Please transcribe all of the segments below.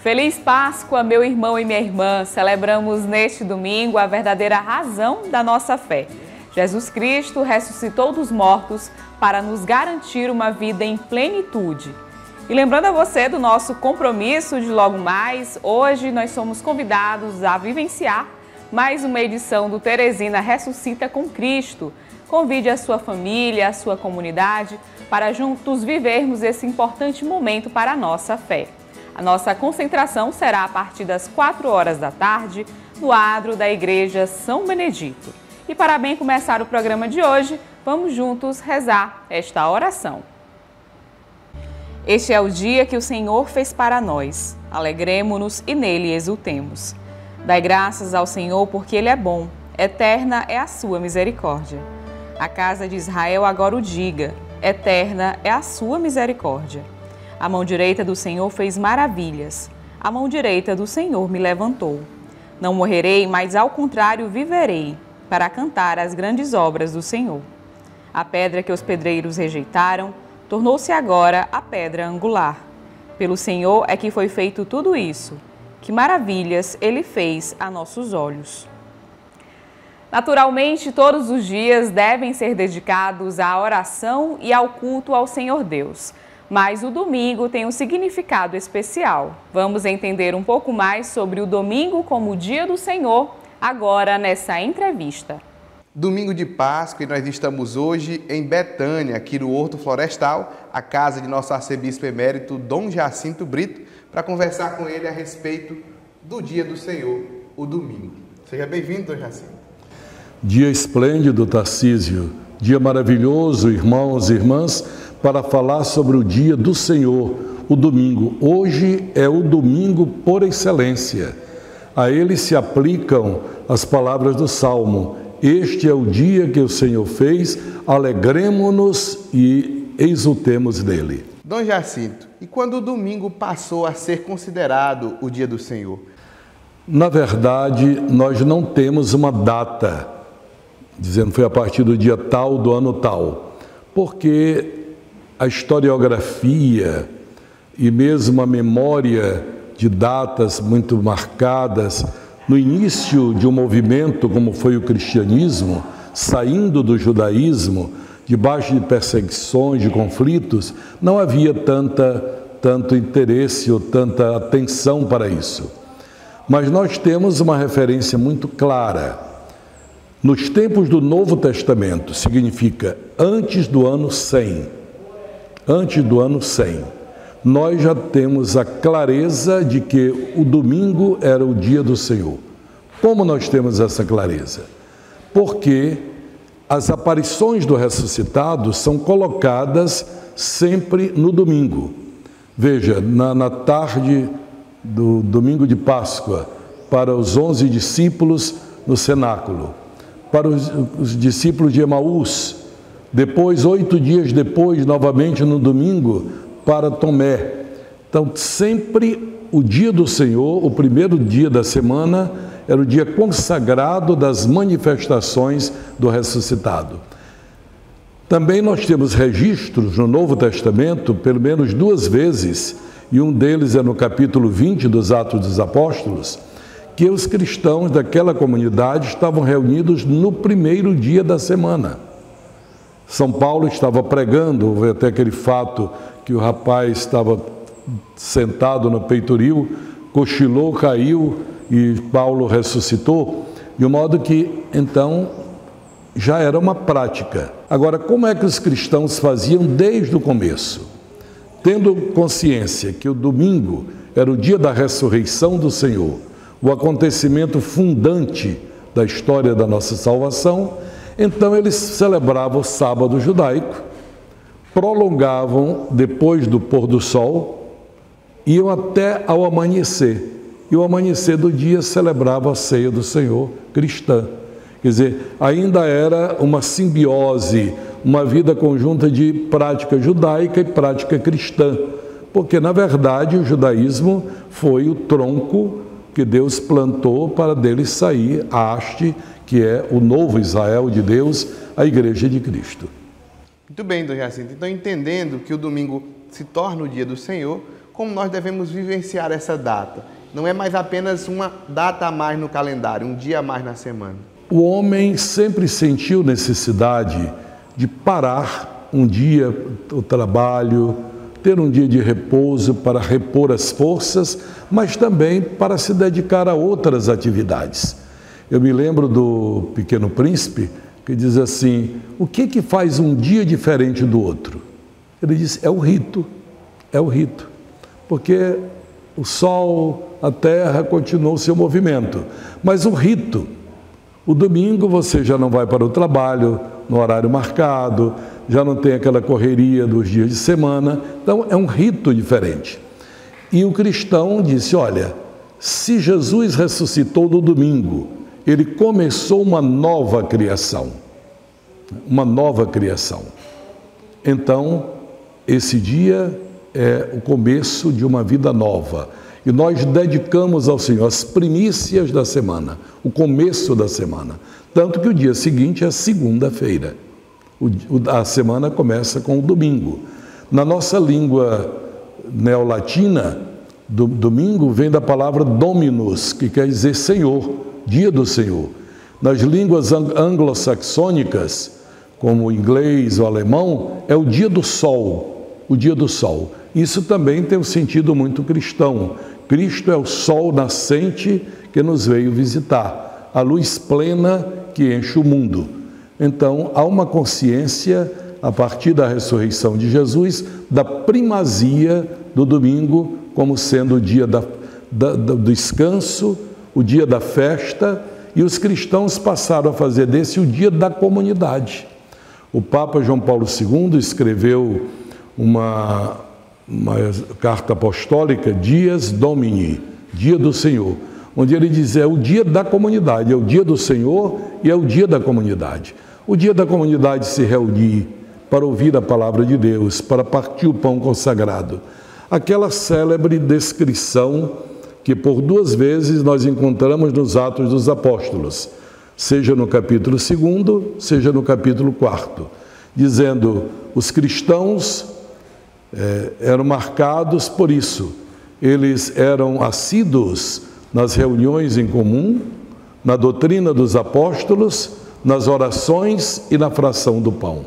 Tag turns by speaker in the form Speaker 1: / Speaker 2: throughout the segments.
Speaker 1: Feliz Páscoa, meu irmão e minha irmã! Celebramos neste domingo a verdadeira razão da nossa fé. Jesus Cristo ressuscitou dos mortos para nos garantir uma vida em plenitude. E lembrando a você do nosso compromisso de logo mais, hoje nós somos convidados a vivenciar mais uma edição do Teresina Ressuscita com Cristo. Convide a sua família, a sua comunidade, para juntos vivermos esse importante momento para a nossa fé. A nossa concentração será a partir das 4 horas da tarde, no adro da Igreja São Benedito. E para bem começar o programa de hoje, vamos juntos rezar esta oração. Este é o dia que o Senhor fez para nós. Alegremo-nos e nele exultemos. Dai graças ao Senhor porque Ele é bom. Eterna é a sua misericórdia. A casa de Israel agora o diga. Eterna é a sua misericórdia. A mão direita do Senhor fez maravilhas. A mão direita do Senhor me levantou. Não morrerei, mas ao contrário viverei, para cantar as grandes obras do Senhor. A pedra que os pedreiros rejeitaram, tornou-se agora a pedra angular. Pelo Senhor é que foi feito tudo isso. Que maravilhas Ele fez a nossos olhos. Naturalmente, todos os dias devem ser dedicados à oração e ao culto ao Senhor Deus. Mas o domingo tem um significado especial. Vamos entender um pouco mais sobre o domingo como o dia do Senhor, agora nessa entrevista.
Speaker 2: Domingo de Páscoa e nós estamos hoje em Betânia, aqui no Horto Florestal, a casa de nosso arcebispo emérito, Dom Jacinto Brito, para conversar com ele a respeito do dia do Senhor, o domingo. Seja bem-vindo, Dom Jacinto.
Speaker 3: Dia esplêndido, Tarcísio, dia maravilhoso, irmãos e irmãs, para falar sobre o dia do Senhor, o domingo. Hoje é o domingo por excelência. A ele se aplicam as palavras do Salmo. Este é o dia que o Senhor fez, alegremo-nos e exultemos nele.
Speaker 2: Dom Jacinto, e quando o domingo passou a ser considerado o dia do Senhor?
Speaker 3: Na verdade, nós não temos uma data, dizendo que foi a partir do dia tal, do ano tal, porque a historiografia e mesmo a memória de datas muito marcadas no início de um movimento como foi o cristianismo, saindo do judaísmo, debaixo de perseguições, de conflitos, não havia tanto interesse ou tanta atenção para isso. Mas nós temos uma referência muito clara. Nos tempos do Novo Testamento, significa antes do ano 100. Antes do ano 100, nós já temos a clareza de que o domingo era o dia do Senhor. Como nós temos essa clareza? Porque as aparições do ressuscitado são colocadas sempre no domingo. Veja, na tarde do domingo de Páscoa, para os 11 discípulos no cenáculo, para os discípulos de Emaús, depois, 8 dias depois, novamente no domingo, para Tomé. Então, sempre o dia do Senhor, o primeiro dia da semana, era o dia consagrado das manifestações do ressuscitado. Também nós temos registros no Novo Testamento, pelo menos 2 vezes, e um deles é no capítulo 20 dos Atos dos Apóstolos, que os cristãos daquela comunidade estavam reunidos no primeiro dia da semana. São Paulo estava pregando, houve até aquele fato que o rapaz estava sentado no peitoril, cochilou, caiu e Paulo ressuscitou, de modo que, então, já era uma prática. Agora, como é que os cristãos faziam desde o começo? Tendo consciência que o domingo era o dia da ressurreição do Senhor, o acontecimento fundante da história da nossa salvação, então eles celebravam o sábado judaico, prolongavam depois do pôr do sol, iam até ao amanhecer. E o amanhecer do dia celebrava a ceia do Senhor cristã. Quer dizer, ainda era uma simbiose, uma vida conjunta de prática judaica e prática cristã. Porque, na verdade, o judaísmo foi o tronco que Deus plantou para dele sair a haste, que é o novo Israel de Deus, a Igreja de Cristo.
Speaker 2: Muito bem, Dom Jacinto. Então, entendendo que o domingo se torna o dia do Senhor, como nós devemos vivenciar essa data? Não é mais apenas uma data a mais no calendário, um dia a mais na semana.
Speaker 3: O homem sempre sentiu necessidade de parar um dia o trabalho, ter um dia de repouso para repor as forças, mas também para se dedicar a outras atividades. Eu me lembro do Pequeno Príncipe, que diz assim: o que faz um dia diferente do outro? Ele diz: é o rito, porque o sol, a terra continuam o seu movimento, mas o rito, o domingo você já não vai para o trabalho no horário marcado, já não tem aquela correria dos dias de semana, então é um rito diferente. E o cristão disse: olha, se Jesus ressuscitou no domingo, ele começou uma nova criação, então esse dia é o começo de uma vida nova. E nós dedicamos ao Senhor as primícias da semana, o começo da semana. Tanto que o dia seguinte é segunda-feira. A semana começa com o domingo. Na nossa língua neolatina, domingo vem da palavra Dominus, que quer dizer Senhor, dia do Senhor. Nas línguas anglo-saxônicas, como o inglês, o alemão, é o dia do sol, o dia do sol. Isso também tem um sentido muito cristão. Cristo é o sol nascente que nos veio visitar, a luz plena que enche o mundo. Então, há uma consciência, a partir da ressurreição de Jesus, da primazia do domingo como sendo o dia do descanso, o dia da festa, e os cristãos passaram a fazer desse o dia da comunidade. O Papa João Paulo II escreveu uma carta apostólica, Dies Domini, dia do Senhor, onde ele diz: é o dia da comunidade, é o dia do Senhor e é o dia da comunidade. O dia da comunidade se reunir para ouvir a palavra de Deus, para partir o pão consagrado. Aquela célebre descrição que por 2 vezes nós encontramos nos Atos dos Apóstolos, seja no capítulo 2, seja no capítulo 4, dizendo: os cristãos eram marcados por isso. Eles eram assíduos nas reuniões em comum, na doutrina dos apóstolos, nas orações e na fração do pão.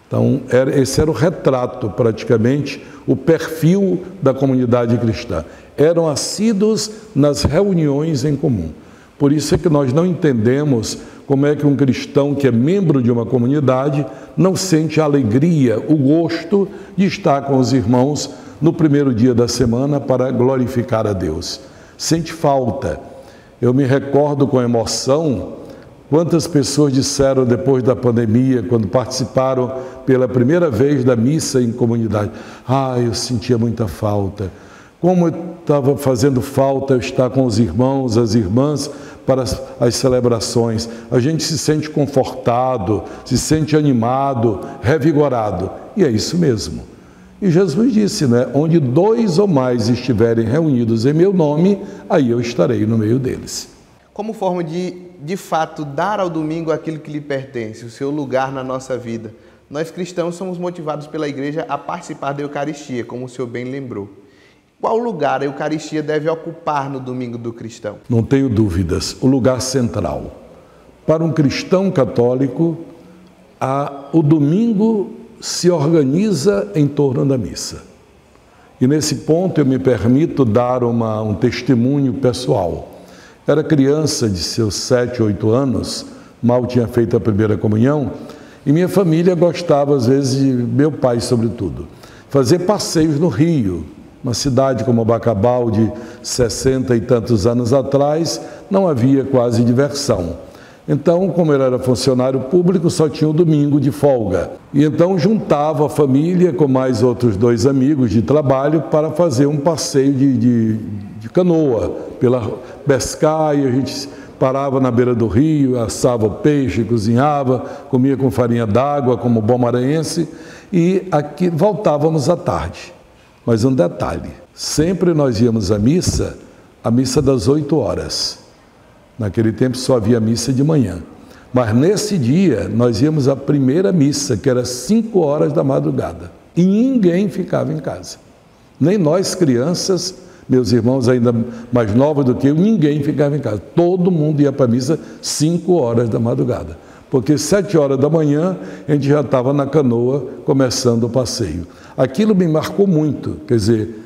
Speaker 3: Então, esse era o retrato, praticamente, o perfil da comunidade cristã. Eram assíduos nas reuniões em comum. Por isso é que nós não entendemos como é que um cristão que é membro de uma comunidade não sente a alegria, o gosto de estar com os irmãos no primeiro dia da semana para glorificar a Deus. Sente falta. Eu me recordo com emoção quantas pessoas disseram depois da pandemia, quando participaram pela primeira vez da missa em comunidade: eu sentia muita falta. Como estava fazendo falta eu estar com os irmãos, as irmãs, para as celebrações. A gente se sente confortado, se sente animado, revigorado. E é isso mesmo. E Jesus disse, né? Onde 2 ou mais estiverem reunidos em meu nome, aí eu estarei no meio deles.
Speaker 2: Como forma de fato, dar ao domingo aquilo que lhe pertence, o seu lugar na nossa vida, nós cristãos somos motivados pela igreja a participar da Eucaristia, como o senhor bem lembrou. Qual lugar a Eucaristia deve ocupar no domingo do cristão?
Speaker 3: Não tenho dúvidas, o lugar central. Para um cristão católico, o domingo se organiza em torno da missa. E nesse ponto eu me permito dar um testemunho pessoal. Era criança de seus 7, 8 anos, mal tinha feito a primeira comunhão, e minha família gostava, às vezes, de meu pai, sobretudo, fazer passeios no Rio. Uma cidade como Bacabal, de 60 e tantos anos atrás, não havia quase diversão. Então, como ele era funcionário público, só tinha o domingo de folga. E então juntava a família com mais outros 2 amigos de trabalho para fazer um passeio de canoa, pela pescar, e a gente parava na beira do rio, assava o peixe, cozinhava, comia com farinha d'água, como bom maranhense, e aqui voltávamos à tarde. Mas um detalhe, sempre nós íamos à missa das 8 horas. Naquele tempo só havia missa de manhã. Mas nesse dia nós íamos à primeira missa, que era 5 horas da madrugada. E ninguém ficava em casa. Nem nós, crianças, meus irmãos ainda mais novos do que eu, ninguém ficava em casa. Todo mundo ia para a missa 5 horas da madrugada, porque 7 horas da manhã a gente já estava na canoa começando o passeio. Aquilo me marcou muito, quer dizer,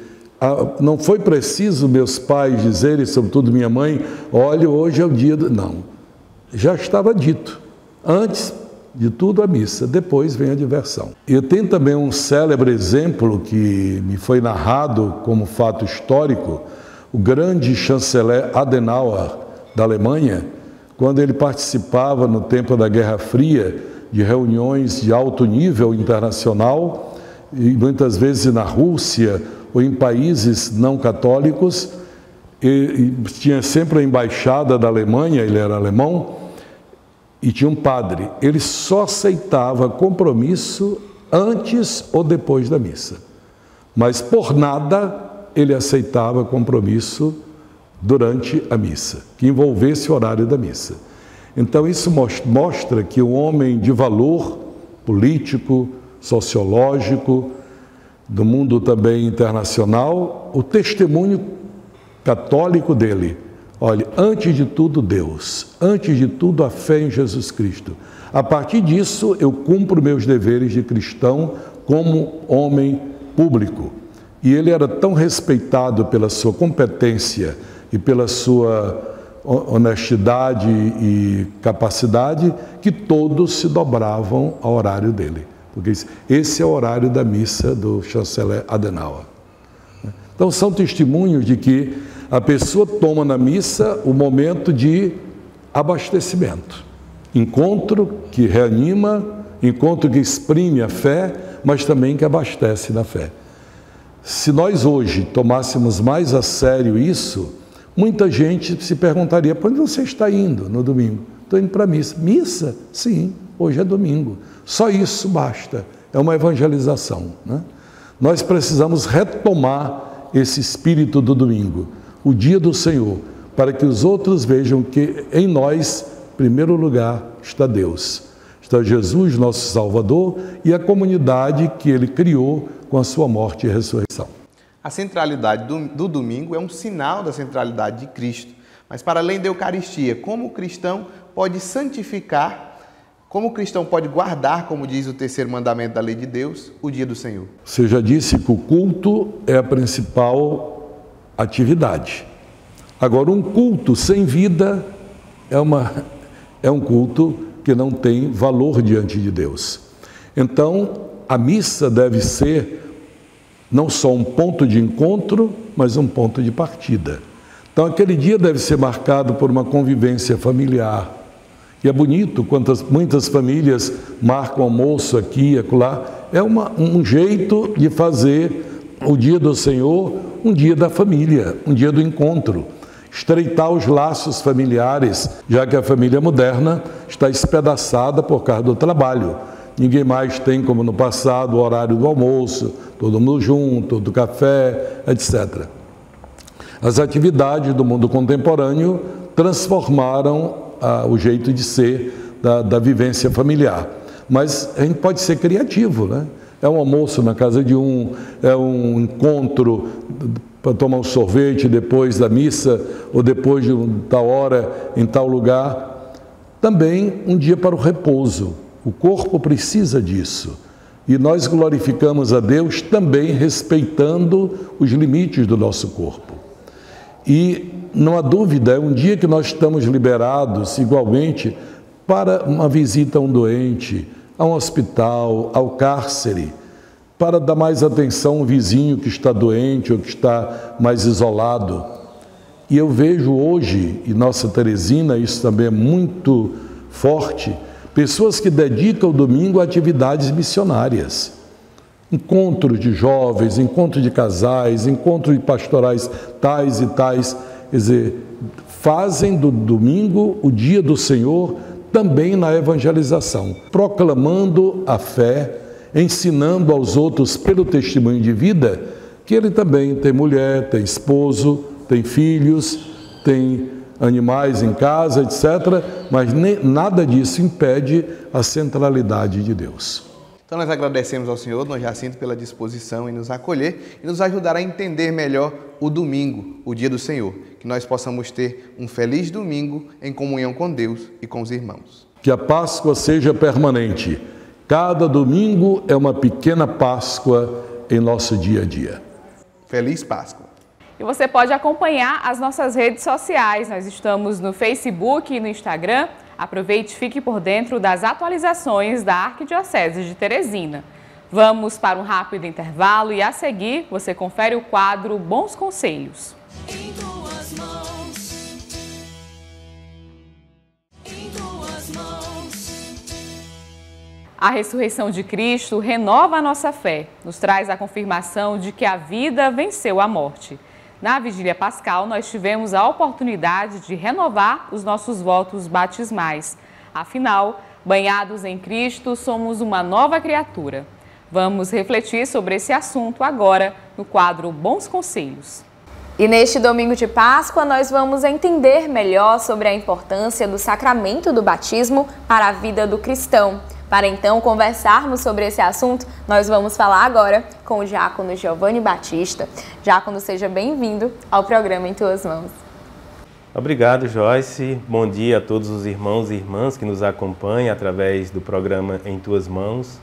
Speaker 3: não foi preciso meus pais dizerem, sobretudo minha mãe, olha, hoje é o dia do... Não, já estava dito. Antes de tudo a missa, depois vem a diversão. Eu tenho também um célebre exemplo que me foi narrado como fato histórico, o grande chanceler Adenauer da Alemanha, quando ele participava no tempo da Guerra Fria de reuniões de alto nível internacional, e muitas vezes na Rússia ou em países não católicos, e tinha sempre a embaixada da Alemanha, ele era alemão, e tinha um padre. Ele só aceitava compromisso antes ou depois da missa, mas por nada ele aceitava compromisso durante a missa, que envolvesse o horário da missa. Então isso mostra que um homem de valor político, sociológico, do mundo também internacional, o testemunho católico dele, olha, antes de tudo Deus, antes de tudo a fé em Jesus Cristo. A partir disso eu cumpro meus deveres de cristão como homem público. E ele era tão respeitado pela sua competência e pela sua honestidade e capacidade, que todos se dobravam ao horário dele. Porque esse é o horário da missa do chanceler Adenauer. Então são testemunhos de que a pessoa toma na missa o momento de abastecimento. Encontro que reanima, encontro que exprime a fé, mas também que abastece na fé. Se nós hoje tomássemos mais a sério isso, muita gente se perguntaria, para onde você está indo no domingo? Estou indo para a missa. Missa? Sim, hoje é domingo. Só isso basta. É uma evangelização, né? Nós precisamos retomar esse espírito do domingo, o dia do Senhor, para que os outros vejam que em nós, em primeiro lugar, está Deus. Está Jesus, nosso Salvador, e a comunidade que Ele criou com a sua morte e ressurreição.
Speaker 2: A centralidade do domingo é um sinal da centralidade de Cristo. Mas para além da Eucaristia, como o cristão pode santificar, como o cristão pode guardar, como diz o terceiro mandamento da lei de Deus, o dia do Senhor?
Speaker 3: Você já disse que o culto é a principal atividade. Agora, um culto sem vida é um culto que não tem valor diante de Deus. Então, a missa deve ser não só um ponto de encontro, mas um ponto de partida. Então, aquele dia deve ser marcado por uma convivência familiar. E é bonito quantas muitas famílias marcam almoço aqui e acolá. É um jeito de fazer o dia do Senhor um dia da família, um dia do encontro. Estreitar os laços familiares, já que a família moderna está espedaçada por causa do trabalho. Ninguém mais tem, como no passado, o horário do almoço, todo mundo junto, do café, etc. As atividades do mundo contemporâneo transformaram o jeito de ser da vivência familiar. Mas a gente pode ser criativo, né? É um almoço na casa de um, é um encontro para tomar um sorvete depois da missa, ou depois de tal hora em tal lugar. Também um dia para o repouso. O corpo precisa disso. E nós glorificamos a Deus também respeitando os limites do nosso corpo. E não há dúvida, é um dia que nós estamos liberados igualmente para uma visita a um doente, a um hospital, ao cárcere, para dar mais atenção ao vizinho que está doente ou que está mais isolado. E eu vejo hoje, e Nossa Teresina, isso também é muito forte, pessoas que dedicam o domingo a atividades missionárias. Encontros de jovens, encontros de casais, encontros de pastorais tais e tais. Quer dizer, fazem do domingo o dia do Senhor também na evangelização, proclamando a fé, ensinando aos outros pelo testemunho de vida que ele também tem mulher, tem esposo, tem filhos, tem animais em casa, etc. Mas nada disso impede a centralidade de Deus.
Speaker 2: Então nós agradecemos ao Senhor, Dom Jacinto, pela disposição em nos acolher e nos ajudar a entender melhor o domingo, o dia do Senhor. Que nós possamos ter um feliz domingo em comunhão com Deus e com os irmãos.
Speaker 3: Que a Páscoa seja permanente. Cada domingo é uma pequena Páscoa em nosso dia a dia.
Speaker 2: Feliz Páscoa!
Speaker 1: E você pode acompanhar as nossas redes sociais. Nós estamos no Facebook e no Instagram. Aproveite e fique por dentro das atualizações da Arquidiocese de Teresina. Vamos para um rápido intervalo e a seguir você confere o quadro Bons Conselhos.
Speaker 4: Em tuas mãos. Em tuas mãos.
Speaker 1: A ressurreição de Cristo renova a nossa fé, nos traz a confirmação de que a vida venceu a morte. Na Vigília Pascal, nós tivemos a oportunidade de renovar os nossos votos batismais. Afinal, banhados em Cristo, somos uma nova criatura. Vamos refletir sobre esse assunto agora no quadro Bons Conselhos.
Speaker 5: E neste domingo de Páscoa, nós vamos entender melhor sobre a importância do sacramento do batismo para a vida do cristão. Para então conversarmos sobre esse assunto, nós vamos falar agora com o diácono Giovanni Batista. Diácono, seja bem-vindo ao programa Em Tuas Mãos.
Speaker 6: Obrigado, Joyce. Bom dia a todos os irmãos e irmãs que nos acompanham através do programa Em Tuas Mãos.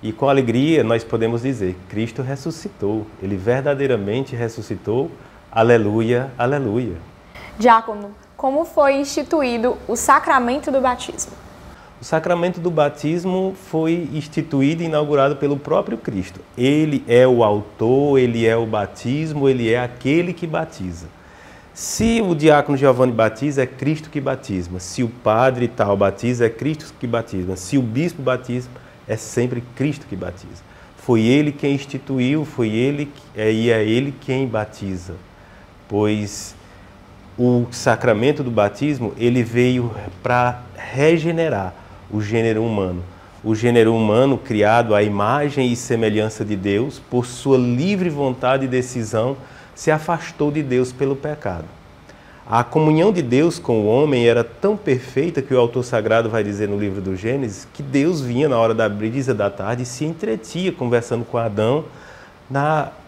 Speaker 6: E com alegria nós podemos dizer, Cristo ressuscitou, Ele verdadeiramente ressuscitou. Aleluia, aleluia.
Speaker 5: Diácono, como foi instituído o sacramento do batismo?
Speaker 6: O sacramento do batismo foi instituído e inaugurado pelo próprio Cristo. Ele é o autor, ele é o batismo, ele é aquele que batiza. Se o diácono Giovanni batiza, é Cristo que batiza. Se o padre tal batiza, é Cristo que batiza. Se o bispo batiza, é sempre Cristo que batiza. Foi ele quem instituiu, foi ele e é ele quem batiza. Pois o sacramento do batismo, ele veio para regenerar o gênero humano. O gênero humano criado à imagem e semelhança de Deus, por sua livre vontade e decisão, se afastou de Deus pelo pecado. A comunhão de Deus com o homem era tão perfeita que o autor sagrado vai dizer no livro do Gênesis que Deus vinha na hora da brisa da tarde e se entretia conversando com Adão,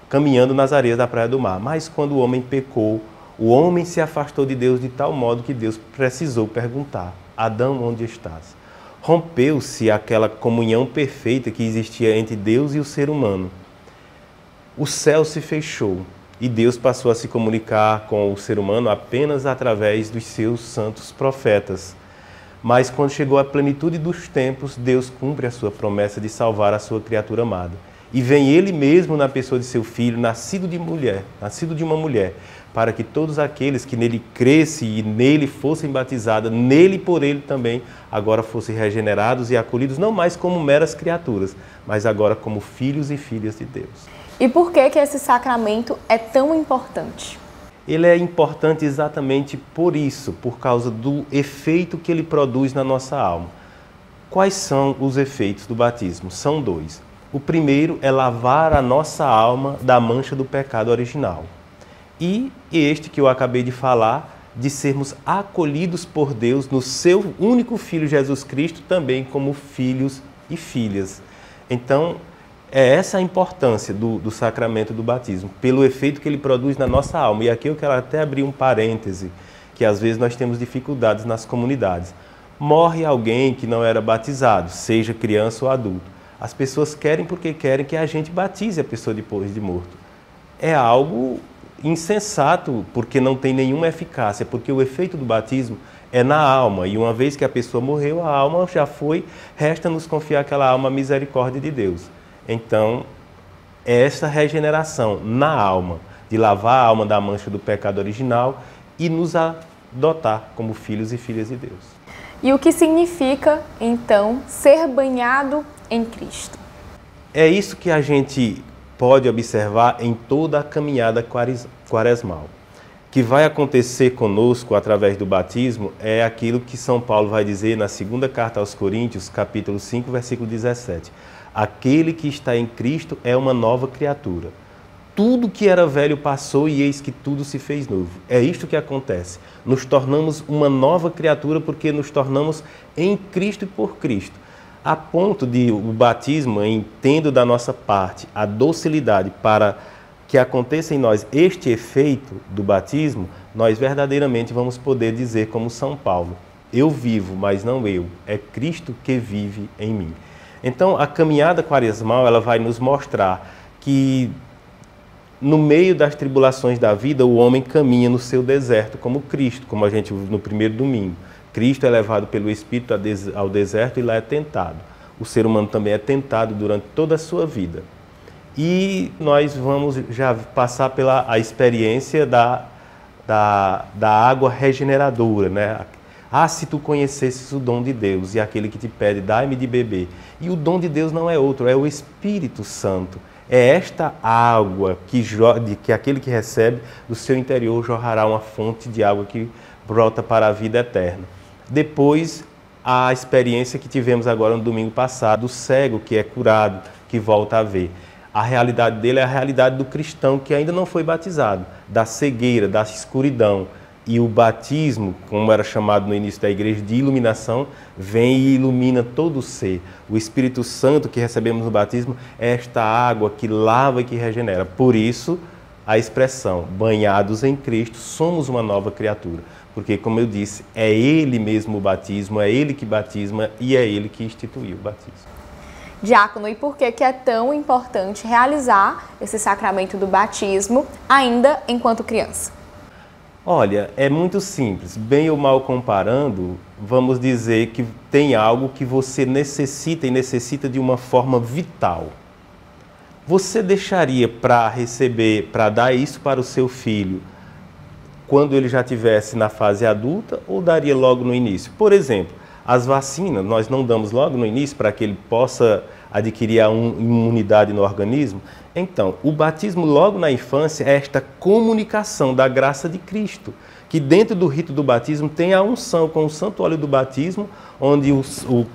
Speaker 6: caminhando nas areias da praia do mar. Mas quando o homem pecou, o homem se afastou de Deus de tal modo que Deus precisou perguntar: Adão, onde estás? Rompeu-se aquela comunhão perfeita que existia entre Deus e o ser humano. O céu se fechou e Deus passou a se comunicar com o ser humano apenas através dos seus santos profetas. Mas quando chegou a plenitude dos tempos, Deus cumpre a sua promessa de salvar a sua criatura amada. E vem Ele mesmo na pessoa de seu Filho, nascido de uma mulher, para que todos aqueles que nele crescem e nele fossem batizados, nele e por ele também, agora fossem regenerados e acolhidos, não mais como meras criaturas, mas agora como filhos e filhas de Deus.
Speaker 5: E por que esse sacramento é tão importante?
Speaker 6: Ele é importante exatamente por isso, por causa do efeito que ele produz na nossa alma. Quais são os efeitos do batismo? São dois. O primeiro é lavar a nossa alma da mancha do pecado original. E este que eu acabei de falar, de sermos acolhidos por Deus no seu único Filho Jesus Cristo, também como filhos e filhas. Então, é essa a importância do sacramento do batismo, pelo efeito que ele produz na nossa alma. E aqui eu quero até abrir um parêntese, que às vezes nós temos dificuldades nas comunidades. Morre alguém que não era batizado, seja criança ou adulto. As pessoas querem porque querem que a gente batize a pessoa depois de morto. É algo insensato, porque não tem nenhuma eficácia, porque o efeito do batismo é na alma, e uma vez que a pessoa morreu, a alma já foi, resta-nos confiar aquela alma à misericórdia de Deus. Então, é essa regeneração na alma, de lavar a alma da mancha do pecado original e nos adotar como filhos e filhas de Deus.
Speaker 5: E o que significa, então, ser banhado em Cristo?
Speaker 6: É isso que a gente pode observar em toda a caminhada quaresmal. O que vai acontecer conosco através do batismo é aquilo que São Paulo vai dizer na segunda carta aos Coríntios, capítulo 5, versículo 17. Aquele que está em Cristo é uma nova criatura. Tudo que era velho passou e eis que tudo se fez novo. É isto que acontece. Nos tornamos uma nova criatura porque nos tornamos em Cristo e por Cristo. a ponto de o batismo, em tendo da nossa parte a docilidade para que aconteça em nós este efeito do batismo, nós verdadeiramente vamos poder dizer como São Paulo: eu vivo, mas não eu, é Cristo que vive em mim. Então, a caminhada quaresmal, ela vai nos mostrar que no meio das tribulações da vida, o homem caminha no seu deserto como Cristo, como a gente viu no primeiro domingo. Cristo é levado pelo Espírito ao deserto e lá é tentado. O ser humano também é tentado durante toda a sua vida. E nós vamos já passar pela a experiência da água regeneradora, né? Ah, se tu conhecesses o dom de Deus e aquele que te pede, dai-me de beber. E o dom de Deus não é outro, é o Espírito Santo. É esta água que aquele que recebe do seu interior jorrará uma fonte de água que brota para a vida eterna. Depois, a experiência que tivemos agora no domingo passado, do cego que é curado, que volta a ver. A realidade dele é a realidade do cristão que ainda não foi batizado, da cegueira, da escuridão. E o batismo, como era chamado no início da igreja, de iluminação, vem e ilumina todo o ser. O Espírito Santo que recebemos no batismo é esta água que lava e que regenera. Por isso, a expressão, banhados em Cristo, somos uma nova criatura. Porque, como eu disse, é Ele mesmo o batismo, é Ele que batisma e é Ele que instituiu o batismo.
Speaker 5: Diácono, e por que é tão importante realizar esse sacramento do batismo ainda enquanto criança?
Speaker 6: Olha, é muito simples. Bem ou mal comparando, vamos dizer que tem algo que você necessita e necessita de uma forma vital. Você deixaria para receber, para dar isso para o seu filho quando ele já estivesse na fase adulta ou daria logo no início? Por exemplo, as vacinas nós não damos logo no início para que ele possa adquirir a imunidade no organismo? Então, o batismo logo na infância é esta comunicação da graça de Cristo, que dentro do rito do batismo tem a unção com o santo óleo do batismo, onde o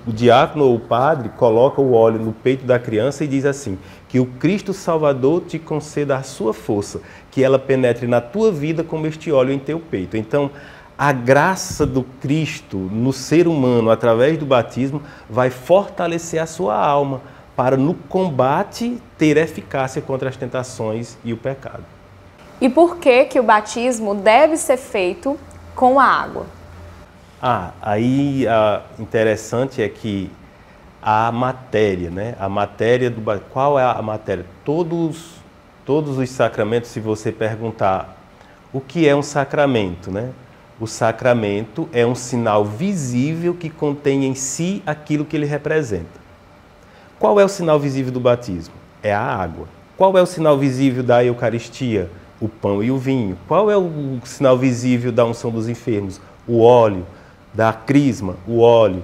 Speaker 6: diácono ou o padre coloca o óleo no peito da criança e diz assim: que o Cristo Salvador te conceda a sua força, que ela penetre na tua vida como este óleo em teu peito. Então, a graça do Cristo no ser humano, através do batismo, vai fortalecer a sua alma para, no combate, ter eficácia contra as tentações e o pecado.
Speaker 5: E por que o batismo deve ser feito com a água?
Speaker 6: Interessante é que a matéria, né? A matéria do batismo. Qual é a matéria? Todos os sacramentos, se você perguntar o que é um sacramento, né? O sacramento é um sinal visível que contém em si aquilo que ele representa. Qual é o sinal visível do batismo? É a água. Qual é o sinal visível da Eucaristia? O pão e o vinho. Qual é o sinal visível da unção dos enfermos? O óleo. Da crisma, o óleo.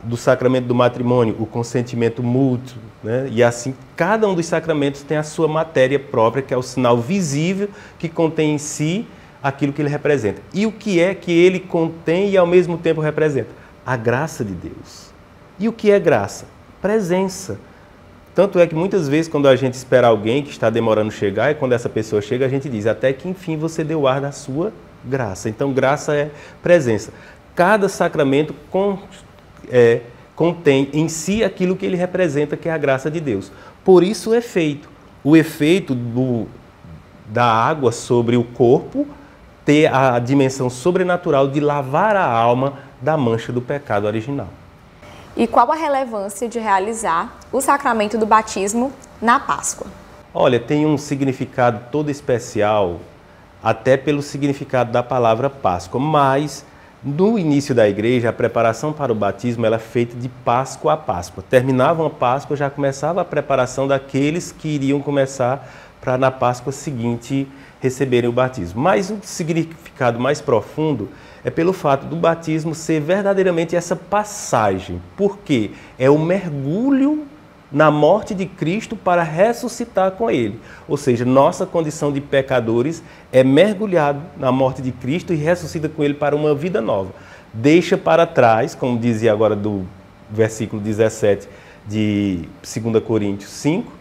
Speaker 6: Do sacramento do matrimônio, o consentimento mútuo, né? E assim, cada um dos sacramentos tem a sua matéria própria, que é o sinal visível que contém em si aquilo que ele representa. E o que é que ele contém e ao mesmo tempo representa? A graça de Deus. E o que é graça? Presença. Tanto é que muitas vezes quando a gente espera alguém que está demorando chegar, e quando essa pessoa chega, a gente diz: até que enfim você deu ar da sua graça. Então graça é presença. Cada sacramento contém em si aquilo que ele representa, que é a graça de Deus. Por isso o efeito. O efeito da água sobre o corpo ter a dimensão sobrenatural de lavar a alma da mancha do pecado original.
Speaker 5: E qual a relevância de realizar o sacramento do batismo na Páscoa?
Speaker 6: Olha, tem um significado todo especial, até pelo significado da palavra Páscoa, mas no início da igreja, a preparação para o batismo era feita de Páscoa a Páscoa. Terminava a Páscoa, já começava a preparação daqueles que iriam começar para na Páscoa seguinte receberem o batismo. Mas o significado mais profundo é pelo fato do batismo ser verdadeiramente essa passagem, porque é o mergulho na morte de Cristo para ressuscitar com Ele. Ou seja, nossa condição de pecadores é mergulhado na morte de Cristo e ressuscita com Ele para uma vida nova. Deixa para trás, como dizia agora do versículo 17 de 2 Coríntios 5,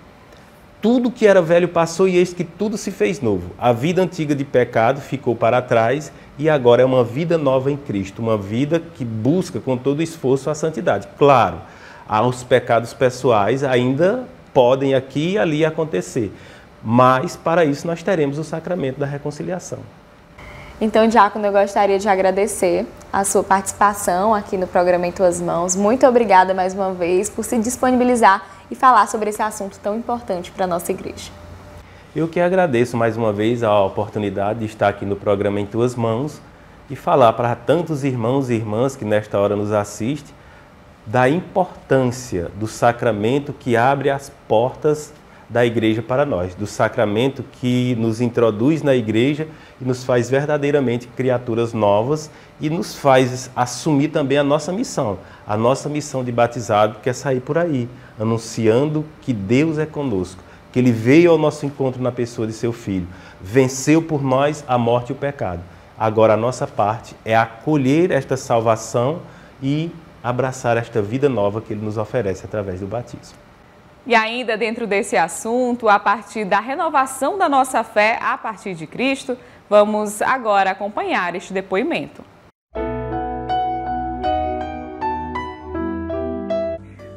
Speaker 6: tudo que era velho passou e eis que tudo se fez novo. A vida antiga de pecado ficou para trás e agora é uma vida nova em Cristo, uma vida que busca com todo esforço a santidade. Claro, os pecados pessoais ainda podem aqui e ali acontecer, mas para isso nós teremos o sacramento da reconciliação.
Speaker 5: Então, Diácono, eu gostaria de agradecer a sua participação aqui no programa Em Tuas Mãos. Muito obrigada mais uma vez por se disponibilizar e falar sobre esse assunto tão importante para a nossa igreja.
Speaker 6: Eu que agradeço mais uma vez a oportunidade de estar aqui no programa Em Tuas Mãos e falar para tantos irmãos e irmãs que nesta hora nos assistem da importância do sacramento que abre as portas da igreja para nós, do sacramento que nos introduz na igreja e nos faz verdadeiramente criaturas novas e nos faz assumir também a nossa missão de batizado, que é sair por aí, anunciando que Deus é conosco, que Ele veio ao nosso encontro na pessoa de seu Filho, venceu por nós a morte e o pecado. Agora a nossa parte é acolher esta salvação e abraçar esta vida nova que Ele nos oferece através do batismo.
Speaker 1: E ainda dentro desse assunto, a partir da renovação da nossa fé a partir de Cristo, vamos agora acompanhar este depoimento.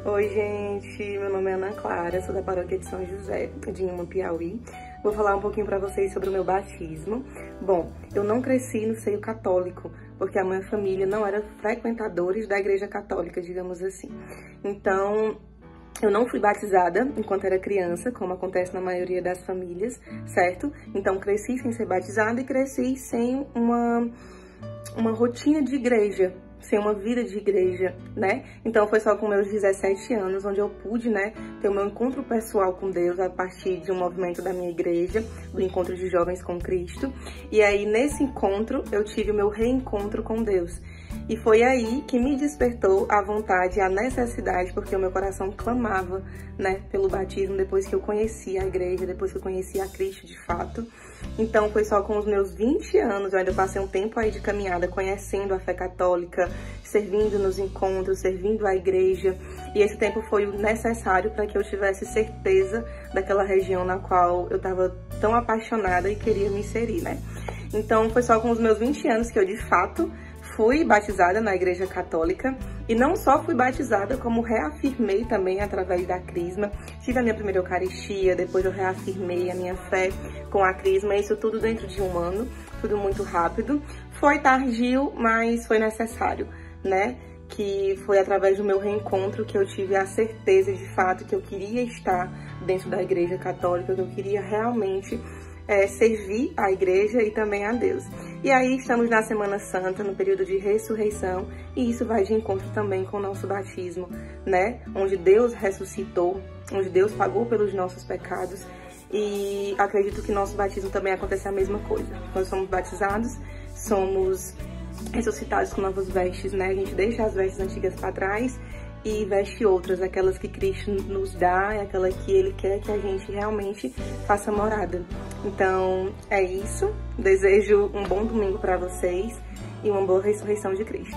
Speaker 7: Oi, gente, meu nome é Ana Clara, sou da paróquia de São José, de Inhuma, Piauí. Vou falar um pouquinho para vocês sobre o meu batismo. Bom, eu não cresci no seio católico, porque a minha família não era frequentadores da igreja católica, digamos assim. Então, eu não fui batizada enquanto era criança, como acontece na maioria das famílias, certo? Então, cresci sem ser batizada e cresci sem uma rotina de igreja, sem uma vida de igreja, né? Então, foi só com meus 17 anos onde eu pude, né, ter o meu encontro pessoal com Deus a partir de um movimento da minha igreja, do Encontro de Jovens com Cristo. E aí, nesse encontro, eu tive o meu reencontro com Deus. E foi aí que me despertou a vontade, a necessidade, porque o meu coração clamava, né, pelo batismo depois que eu conheci a igreja, depois que eu conheci a Cristo de fato. Então foi só com os meus 20 anos, eu ainda passei um tempo aí de caminhada conhecendo a fé católica, servindo nos encontros, servindo à igreja. E esse tempo foi o necessário para que eu tivesse certeza daquela região na qual eu estava tão apaixonada e queria me inserir, né? Então foi só com os meus 20 anos que eu de fato fui batizada na igreja católica e não só fui batizada, como reafirmei também através da crisma. Tive a minha primeira eucaristia, depois eu reafirmei a minha fé com a crisma, isso tudo dentro de um ano, tudo muito rápido. Foi tardio, mas foi necessário, né? Que foi através do meu reencontro que eu tive a certeza de fato que eu queria estar dentro da igreja católica, que eu queria realmente servir à igreja e também a Deus. E aí estamos na Semana Santa, no período de ressurreição, e isso vai de encontro também com o nosso batismo, né? Onde Deus ressuscitou, onde Deus pagou pelos nossos pecados, e acredito que nosso batismo também acontece a mesma coisa. Nós somos batizados, somos ressuscitados com novas vestes, né? A gente deixa as vestes antigas para trás e veste outras, aquelas que Cristo nos dá, é aquela que Ele quer que a gente realmente faça morada. Então, é isso. Desejo um bom domingo para vocês e uma boa ressurreição de Cristo.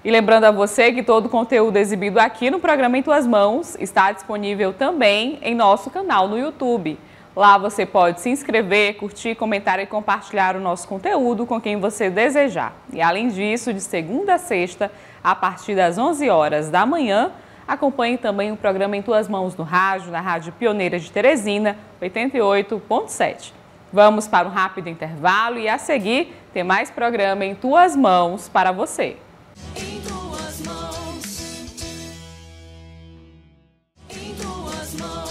Speaker 1: E lembrando a você que todo o conteúdo exibido aqui no programa Em Tuas Mãos está disponível também em nosso canal no YouTube. Lá você pode se inscrever, curtir, comentar e compartilhar o nosso conteúdo com quem você desejar. E além disso, de segunda a sexta, a partir das 11 horas da manhã, acompanhe também o programa Em Tuas Mãos no rádio, na Rádio Pioneira de Teresina, 88.7. Vamos para um rápido intervalo e a seguir tem mais programa Em Tuas Mãos para você.
Speaker 4: Em tuas mãos. Em tuas mãos.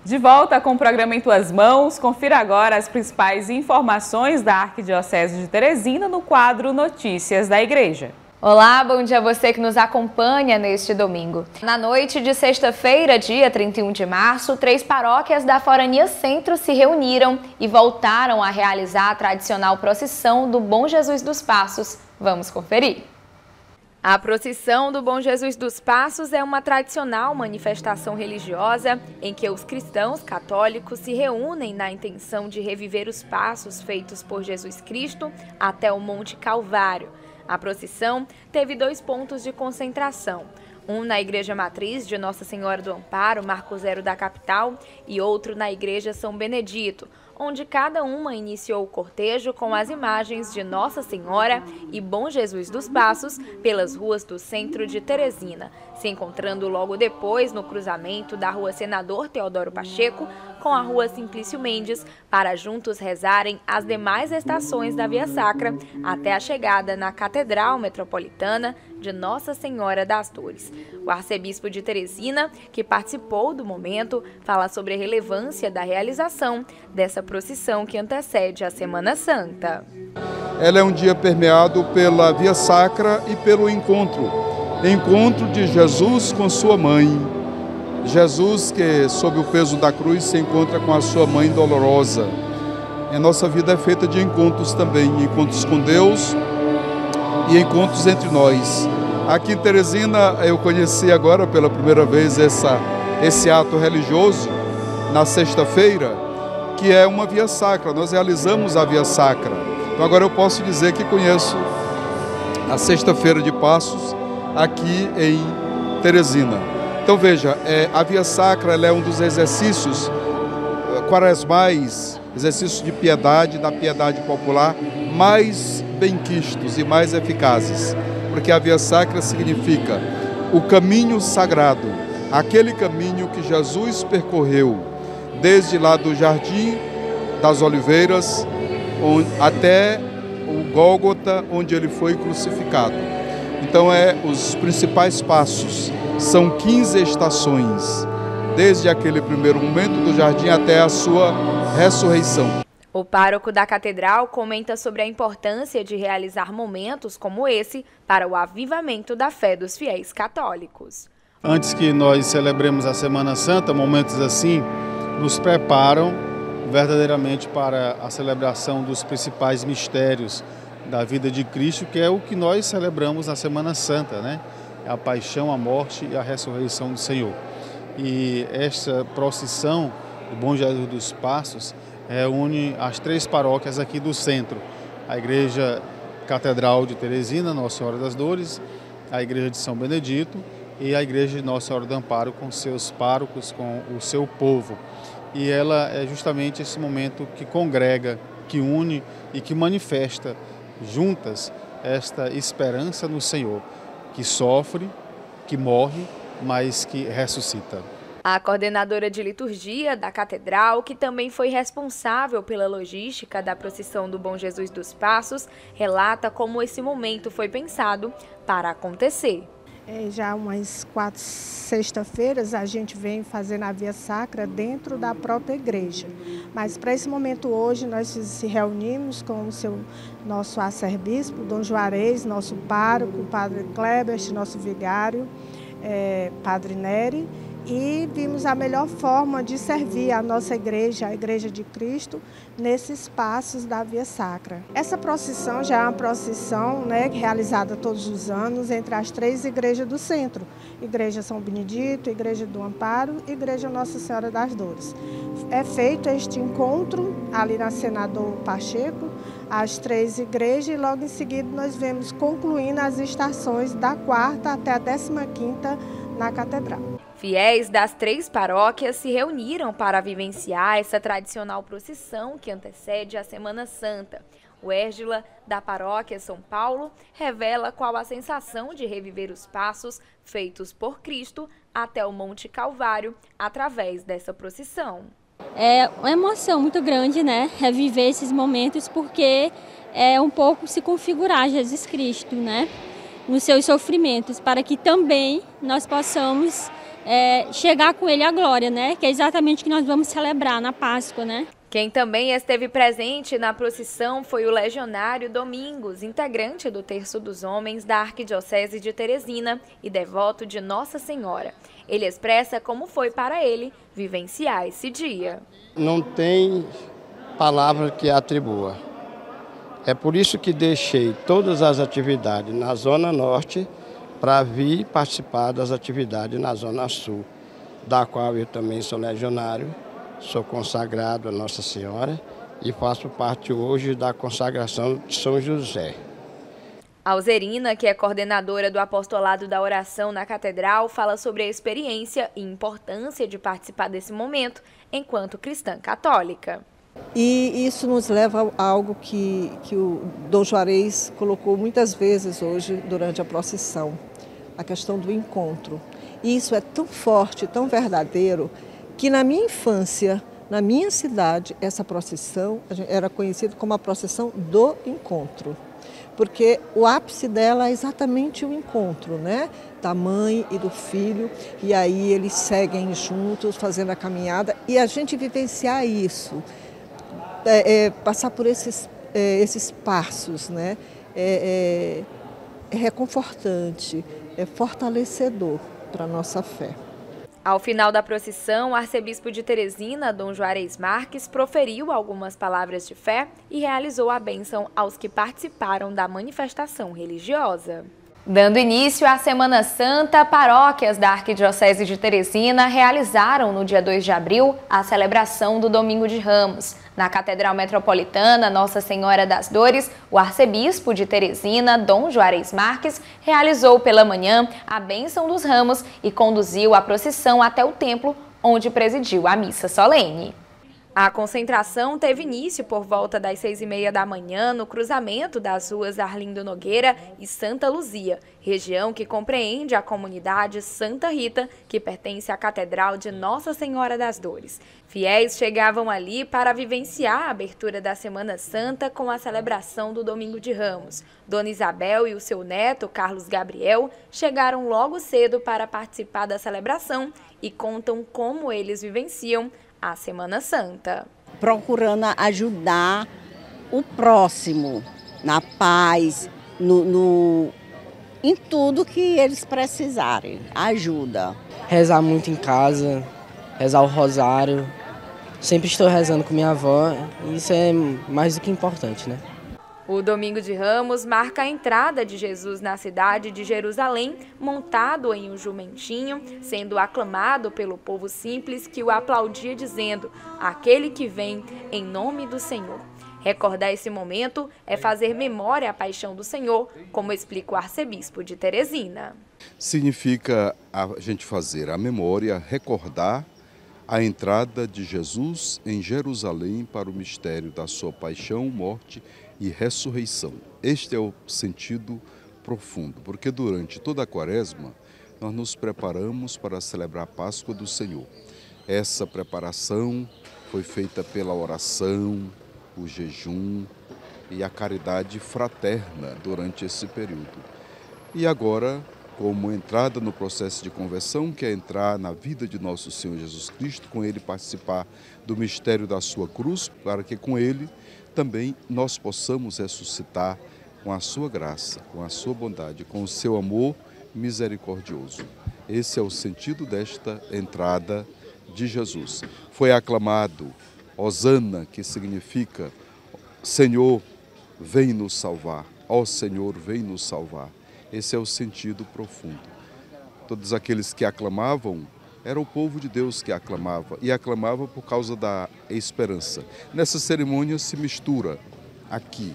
Speaker 1: De volta com o programa Em Tuas Mãos, confira agora as principais informações da Arquidiocese de Teresina no quadro Notícias da Igreja.
Speaker 5: Olá, bom dia a você que nos acompanha neste domingo. Na noite de sexta-feira, dia 31 de março, 3 paróquias da Forania Centro se reuniram e voltaram a realizar a tradicional procissão do Bom Jesus dos Passos. Vamos conferir. A procissão do Bom Jesus dos Passos é uma tradicional manifestação religiosa em que os cristãos católicos se reúnem na intenção de reviver os passos feitos por Jesus Cristo até o Monte Calvário. A procissão teve 2 pontos de concentração. um na Igreja Matriz de Nossa Senhora do Amparo, Marco Zero da capital, e outro na Igreja São Benedito, onde cada uma iniciou o cortejo com as imagens de Nossa Senhora e Bom Jesus dos Passos pelas ruas do centro de Teresina, se encontrando logo depois no cruzamento da Rua Senador Teodoro Pacheco com a Rua Simplício Mendes, para juntos rezarem as demais estações da Via Sacra até a chegada na Catedral Metropolitana de Nossa Senhora das Dores. O arcebispo de Teresina, que participou do momento, fala sobre a relevância da realização dessa procissão que antecede a Semana Santa.
Speaker 8: Ela é um dia permeado pela Via Sacra e pelo encontro de Jesus com sua mãe. Jesus, que sob o peso da cruz se encontra com a sua mãe dolorosa. A nossa vida é feita de encontros também, encontros com Deus e encontros entre nós. Aqui em Teresina eu conheci agora pela primeira vez esse ato religioso, na sexta-feira, que é uma Via Sacra. Nós realizamos a Via Sacra. Então agora eu posso dizer que conheço a Sexta-feira de Passos aqui em Teresina. Então veja, a Via Sacra ela é um dos exercícios quaresmais, exercícios de piedade, da piedade popular, mais benquistos e mais eficazes. Porque a Via Sacra significa o caminho sagrado, aquele caminho que Jesus percorreu desde lá do Jardim das Oliveiras até o Gólgota, onde ele foi crucificado. Então os principais passos são 15 estações, desde aquele primeiro momento do jardim até a sua ressurreição.
Speaker 5: O pároco da catedral comenta sobre a importância de realizar momentos como esse para o avivamento da fé dos fiéis católicos.
Speaker 9: Antes que nós celebremos a Semana Santa, momentos assim nos preparam verdadeiramente para a celebração dos principais mistérios da vida de Cristo, que é o que nós celebramos na Semana Santa, né? A paixão, a morte e a ressurreição do Senhor. E esta procissão do Bom Jesus dos Passos reúne as 3 paróquias aqui do centro: a Igreja Catedral de Teresina, Nossa Senhora das Dores, a Igreja de São Benedito e a Igreja de Nossa Senhora do Amparo, com seus párocos, com o seu povo. E ela é justamente esse momento que congrega, que une e que manifesta juntas esta esperança no Senhor, que sofre, que morre, mas que ressuscita.
Speaker 5: A coordenadora de liturgia da catedral, que também foi responsável pela logística da procissão do Bom Jesus dos Passos, relata como esse momento foi pensado para acontecer.
Speaker 10: Já umas 4 sexta-feiras a gente vem fazendo a Via Sacra dentro da própria igreja. Mas para esse momento hoje nós se reunimos com nosso arcebispo, Dom Juarez, nosso pároco, Padre Kleber, nosso vigário, Padre Nery, e vimos a melhor forma de servir a nossa igreja, a Igreja de Cristo, nesses passos da Via Sacra. Essa procissão já é uma procissão, né, realizada todos os anos entre as 3 igrejas do centro: Igreja São Benedito, Igreja do Amparo e Igreja Nossa Senhora das Dores. É feito este encontro ali na Senador Pacheco, as 3 igrejas, e logo em seguida nós vemos concluindo as estações da 4ª até a 15ª na Catedral.
Speaker 5: Fiéis das 3 paróquias se reuniram para vivenciar essa tradicional procissão que antecede a Semana Santa. O Érgila, da paróquia São Paulo, revela qual a sensação de reviver os passos feitos por Cristo até o Monte Calvário através dessa procissão.
Speaker 11: É uma emoção muito grande, né? Reviver esses momentos, porque é um pouco se configurar Jesus Cristo, né? Nos seus sofrimentos, para que também nós possamos chegar com ele à glória, né? Que é exatamente o que nós vamos celebrar na Páscoa, né?
Speaker 5: Quem também esteve presente na procissão foi o legionário Domingos, integrante do Terço dos Homens da Arquidiocese de Teresina e devoto de Nossa Senhora. Ele expressa como foi para ele vivenciar esse dia.
Speaker 12: Não tem palavra que atribua. É por isso que deixei todas as atividades na Zona Norte para vir participar das atividades na Zona Sul, da qual eu também sou legionário, sou consagrado a Nossa Senhora e faço parte hoje da consagração de São José.
Speaker 5: Alzerina, que é coordenadora do Apostolado da Oração na Catedral, fala sobre a experiência e importância de participar desse momento enquanto cristã católica.
Speaker 13: E isso nos leva a algo que o Dom Juarez colocou muitas vezes hoje durante a procissão, a questão do encontro. E isso é tão forte, tão verdadeiro, que na minha infância, na minha cidade, essa procissão era conhecida como a procissão do encontro. Porque o ápice dela é exatamente o encontro, né? Da mãe e do filho, e aí eles seguem juntos, fazendo a caminhada, e a gente vivenciar isso, passar por esses passos, né? É reconfortante, é fortalecedor para a nossa fé.
Speaker 5: Ao final da procissão, o arcebispo de Teresina, Dom Juarez Marques, proferiu algumas palavras de fé e realizou a bênção aos que participaram da manifestação religiosa. Dando início à Semana Santa, paróquias da Arquidiocese de Teresina realizaram no dia 2 de abril a celebração do Domingo de Ramos. Na Catedral Metropolitana Nossa Senhora das Dores, o arcebispo de Teresina, Dom Juarez Marques, realizou pela manhã a bênção dos ramos e conduziu a procissão até o templo, onde presidiu a missa solene. A concentração teve início por volta das 6h30 da manhã no cruzamento das ruas Arlindo Nogueira e Santa Luzia, região que compreende a comunidade Santa Rita, que pertence à Catedral de Nossa Senhora das Dores. Fiéis chegavam ali para vivenciar a abertura da Semana Santa com a celebração do Domingo de Ramos. Dona Isabel e o seu neto, Carlos Gabriel, chegaram logo cedo para participar da celebração e contam como eles vivenciam a Semana Santa.
Speaker 14: Procurando ajudar o próximo, na paz, em tudo que eles precisarem, ajuda.
Speaker 15: Rezar muito em casa, rezar o rosário, sempre estou rezando com minha avó, e isso é mais do que importante, né?
Speaker 5: O Domingo de Ramos marca a entrada de Jesus na cidade de Jerusalém, montado em um jumentinho, sendo aclamado pelo povo simples que o aplaudia dizendo: aquele que vem em nome do Senhor. Recordar esse momento é fazer memória à paixão do Senhor, como explica o arcebispo de Teresina.
Speaker 8: Significa a gente fazer a memória, recordar a entrada de Jesus em Jerusalém para o mistério da sua paixão, morte e ressurreição. Este é o sentido profundo, porque durante toda a Quaresma nós nos preparamos para celebrar a Páscoa do Senhor. Essa preparação foi feita pela oração, o jejum e a caridade fraterna durante esse período. E agora, como entrada no processo de conversão, que é entrar na vida de nosso Senhor Jesus Cristo, com Ele participar do mistério da sua cruz, para que com Ele também nós possamos ressuscitar com a sua graça, com a sua bondade, com o seu amor misericordioso. Esse é o sentido desta entrada de Jesus. Foi aclamado Hosana, que significa Senhor, vem nos salvar. Ó Senhor, vem nos salvar. Esse é o sentido profundo. Todos aqueles que aclamavam, era o povo de Deus que aclamava, e aclamava por causa da esperança. Nessa cerimônia se mistura aqui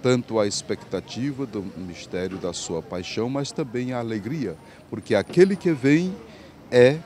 Speaker 8: tanto a expectativa do mistério da sua paixão, mas também a alegria, porque aquele que vem é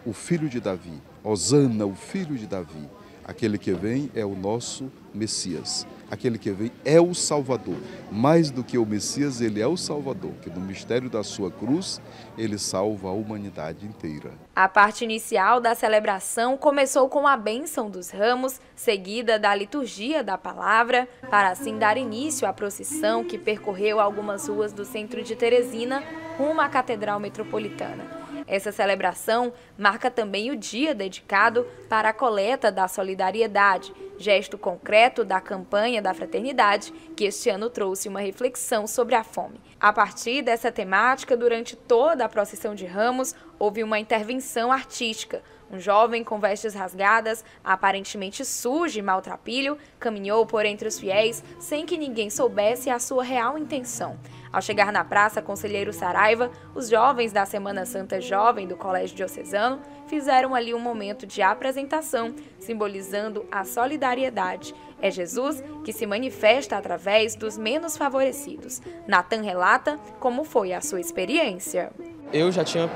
Speaker 8: o filho de Davi, Hosana, o filho de Davi. Aquele que vem é o nosso Messias. Aquele que vem é o Salvador. Mais do que o Messias, ele é o Salvador, que no mistério da sua cruz, ele salva a humanidade inteira.
Speaker 5: A parte inicial da celebração começou com a bênção dos ramos, seguida da liturgia da palavra, para assim dar início à procissão que percorreu algumas ruas do centro de Teresina, rumo à Catedral Metropolitana. Essa celebração marca também o dia dedicado para a coleta da solidariedade, gesto concreto da campanha da fraternidade, que este ano trouxe uma reflexão sobre a fome. A partir dessa temática, durante toda a procissão de Ramos, houve uma intervenção artística. Um jovem com vestes rasgadas, aparentemente sujo e maltrapilho, caminhou por entre os fiéis sem que ninguém soubesse a sua real intenção. Ao chegar na Praça Conselheiro Saraiva, os jovens da Semana Santa Jovem do Colégio Diocesano fizeram ali um momento de apresentação, simbolizando a solidariedade. É Jesus que se manifesta através dos menos favorecidos. Natan relata como foi a sua experiência.
Speaker 16: Eu já tinha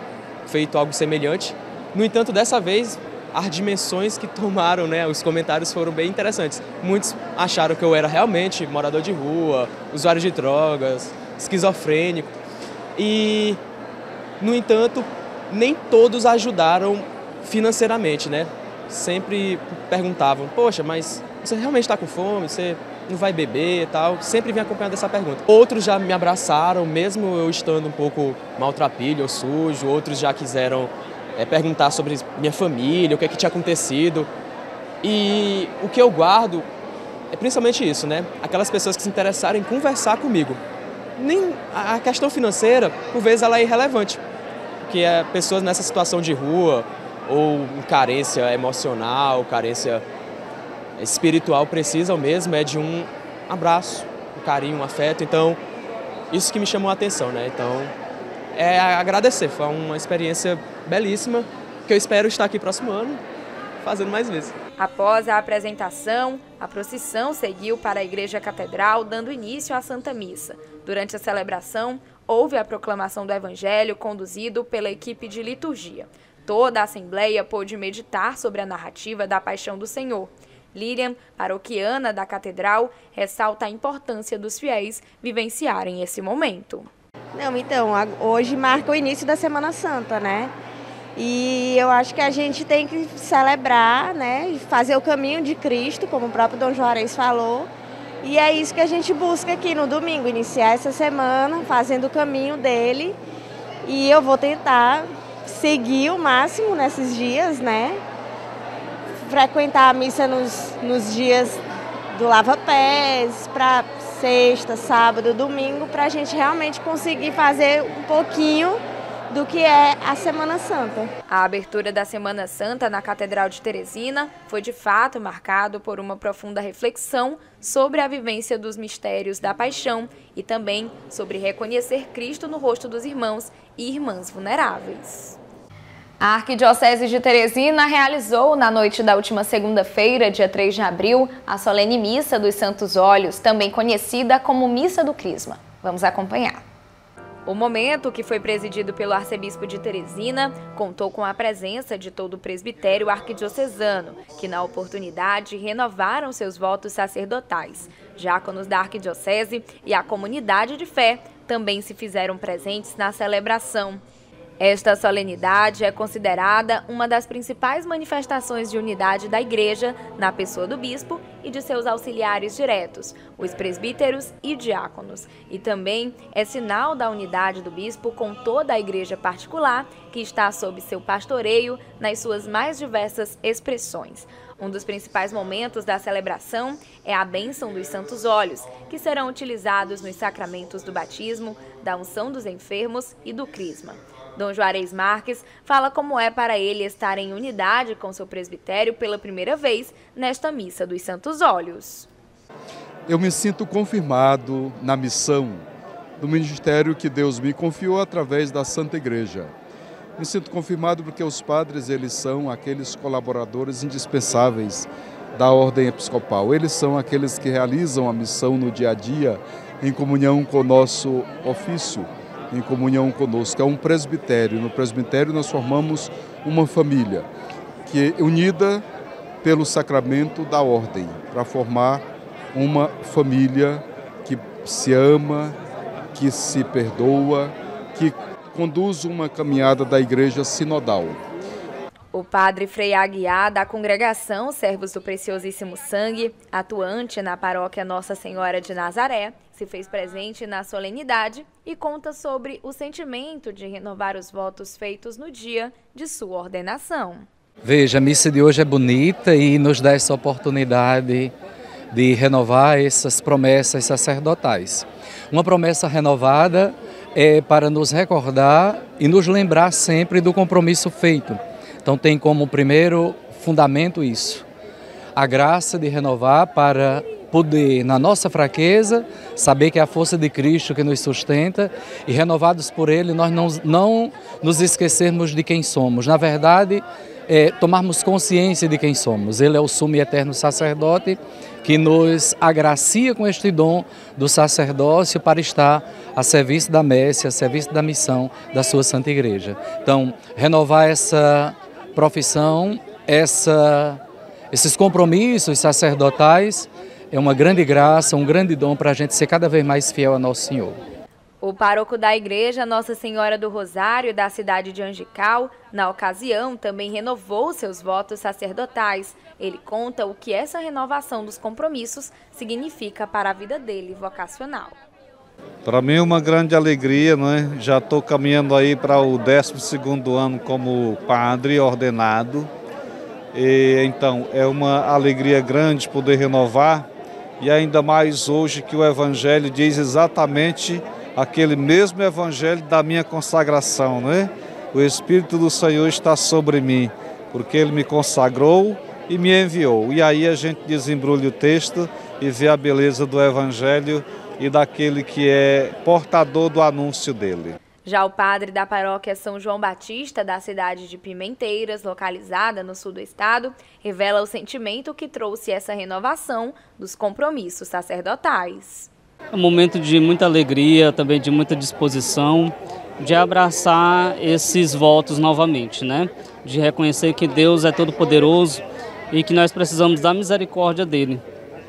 Speaker 16: feito algo semelhante, no entanto, dessa vez, as dimensões que tomaram, né, os comentários foram bem interessantes. Muitos acharam que eu era realmente morador de rua, usuário de drogas, esquizofrênico. E, no entanto, nem todos ajudaram financeiramente, né? Sempre perguntavam, poxa, mas você realmente está com fome? Você não vai beber e tal? Sempre vem acompanhando essa pergunta. Outros já me abraçaram, mesmo eu estando um pouco maltrapilho ou sujo. Outros já quiseram perguntar sobre minha família, o que é que tinha acontecido. E o que eu guardo é principalmente isso, né? Aquelas pessoas que se interessaram em conversar comigo. Nem a questão financeira, por vezes, ela é irrelevante. Porque pessoas nessa situação de rua ou carência emocional, carência espiritual, precisam mesmo de um abraço, um carinho, um afeto. Então, isso que me chamou a atenção, né? Então, é agradecer. Foi uma experiência belíssima, que eu espero estar aqui próximo ano, fazendo mais vezes.
Speaker 5: Após a apresentação, a procissão seguiu para a Igreja Catedral, dando início à Santa Missa. Durante a celebração, houve a proclamação do Evangelho conduzido pela equipe de liturgia. Toda a Assembleia pôde meditar sobre a narrativa da Paixão do Senhor. Lilian, paroquiana da Catedral, ressalta a importância dos fiéis vivenciarem esse momento.
Speaker 17: Então, hoje marca o início da Semana Santa, né? E eu acho que a gente tem que celebrar, né? Fazer o caminho de Cristo, como o próprio Dom Juarez falou. E é isso que a gente busca aqui no domingo, iniciar essa semana fazendo o caminho dele. E eu vou tentar seguir o máximo nesses dias, né? Frequentar a missa nos dias do lava-pés, para sexta, sábado, domingo, para a gente realmente conseguir fazer um pouquinho do que é a Semana Santa.
Speaker 5: A abertura da Semana Santa na Catedral de Teresina foi de fato marcado por uma profunda reflexão sobre a vivência dos mistérios da paixão e também sobre reconhecer Cristo no rosto dos irmãos e irmãs vulneráveis. A Arquidiocese de Teresina realizou na noite da última segunda-feira, dia 3 de abril, a solene Missa dos Santos Óleos, também conhecida como Missa do Crisma. Vamos acompanhar. O momento, que foi presidido pelo arcebispo de Teresina, contou com a presença de todo o presbitério arquidiocesano, que na oportunidade renovaram seus votos sacerdotais. Diáconos da arquidiocese e a comunidade de fé também se fizeram presentes na celebração. Esta solenidade é considerada uma das principais manifestações de unidade da Igreja na pessoa do bispo e de seus auxiliares diretos, os presbíteros e diáconos. E também é sinal da unidade do bispo com toda a Igreja particular, que está sob seu pastoreio nas suas mais diversas expressões. Um dos principais momentos da celebração é a bênção dos santos óleos, que serão utilizados nos sacramentos do batismo, da unção dos enfermos e do crisma. Dom Juarez Marques fala como é para ele estar em unidade com seu presbitério pela primeira vez nesta Missa dos Santos Óleos.
Speaker 8: Eu me sinto confirmado na missão do ministério que Deus me confiou através da Santa Igreja. Me sinto confirmado porque os padres, eles são aqueles colaboradores indispensáveis da ordem episcopal. Eles são aqueles que realizam a missão no dia a dia em comunhão com o nosso ofício, em comunhão conosco. É um presbitério. No presbitério nós formamos uma família que é unida pelo sacramento da ordem, para formar uma família que se ama, que se perdoa, que conduz uma caminhada da Igreja sinodal.
Speaker 5: O padre Frei Aguiar, da congregação Servos do Preciosíssimo Sangue, atuante na paróquia Nossa Senhora de Nazaré, se fez presente na solenidade e conta sobre o sentimento de renovar os votos feitos no dia de sua ordenação.
Speaker 18: Veja, a missa de hoje é bonita e nos dá essa oportunidade de renovar essas promessas sacerdotais. Uma promessa renovada é para nos recordar e nos lembrar sempre do compromisso feito. Então tem como primeiro fundamento isso, a graça de renovar para poder, na nossa fraqueza, saber que é a força de Cristo que nos sustenta e renovados por Ele, nós não nos esquecermos de quem somos. Na verdade, tomarmos consciência de quem somos. Ele é o sumo e eterno sacerdote que nos agracia com este dom do sacerdócio para estar a serviço da messe, a serviço da missão da sua Santa Igreja. Então, renovar essa profissão, esses compromissos sacerdotais é uma grande graça, um grande dom para a gente ser cada vez mais fiel a Nosso Senhor.
Speaker 5: O pároco da igreja Nossa Senhora do Rosário, da cidade de Angical, na ocasião, também renovou seus votos sacerdotais. Ele conta o que essa renovação dos compromissos significa para a vida dele vocacional.
Speaker 19: Para mim é uma grande alegria, não é? Já estou caminhando aí para o 12º ano como padre ordenado. Então, é uma alegria grande poder renovar, e ainda mais hoje que o Evangelho diz exatamente aquele mesmo Evangelho da minha consagração, né? O Espírito do Senhor está sobre mim, porque Ele me consagrou e me enviou. E aí a gente desembrulha o texto e vê a beleza do Evangelho e daquele que é portador do anúncio dele.
Speaker 5: Já o padre da paróquia São João Batista, da cidade de Pimenteiras, localizada no sul do estado, revela o sentimento que trouxe essa renovação dos compromissos sacerdotais.
Speaker 20: É um momento de muita alegria, também de muita disposição, de abraçar esses votos novamente, né? De reconhecer que Deus é todo-poderoso e que nós precisamos da misericórdia dele,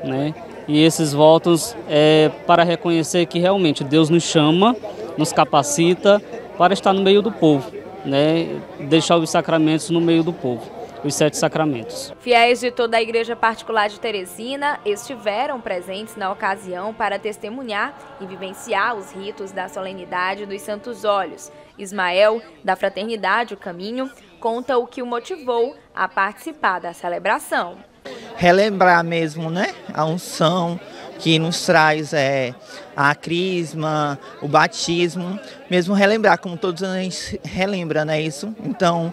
Speaker 20: né? E esses votos é para reconhecer que realmente Deus nos chama, nos capacita para estar no meio do povo, né? Deixar os sacramentos no meio do povo, os 7 sacramentos.
Speaker 5: Fiéis de toda a Igreja Particular de Teresina estiveram presentes na ocasião para testemunhar e vivenciar os ritos da solenidade dos Santos Óleos. Ismael, da Fraternidade O Caminho, conta o que o motivou a participar da celebração.
Speaker 21: Relembrar mesmo, né, a unção que nos traz a crisma, o batismo, mesmo relembrar, como todos a gente relembra, né, isso? Então,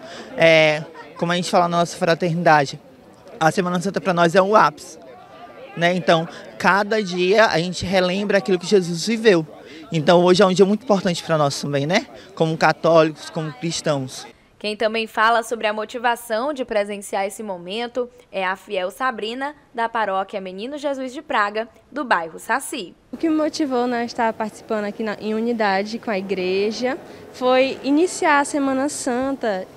Speaker 21: como a gente fala na nossa fraternidade, a Semana Santa para nós é o ápice, né? Então, cada dia a gente relembra aquilo que Jesus viveu. Então, hoje é um dia muito importante para nós também, né? Como católicos, como cristãos.
Speaker 5: Quem também fala sobre a motivação de presenciar esse momento é a fiel Sabrina, da paróquia Menino Jesus de Praga, do bairro Saci.
Speaker 22: O que me motivou a estar participando aqui em unidade com a igreja foi iniciar a Semana Santa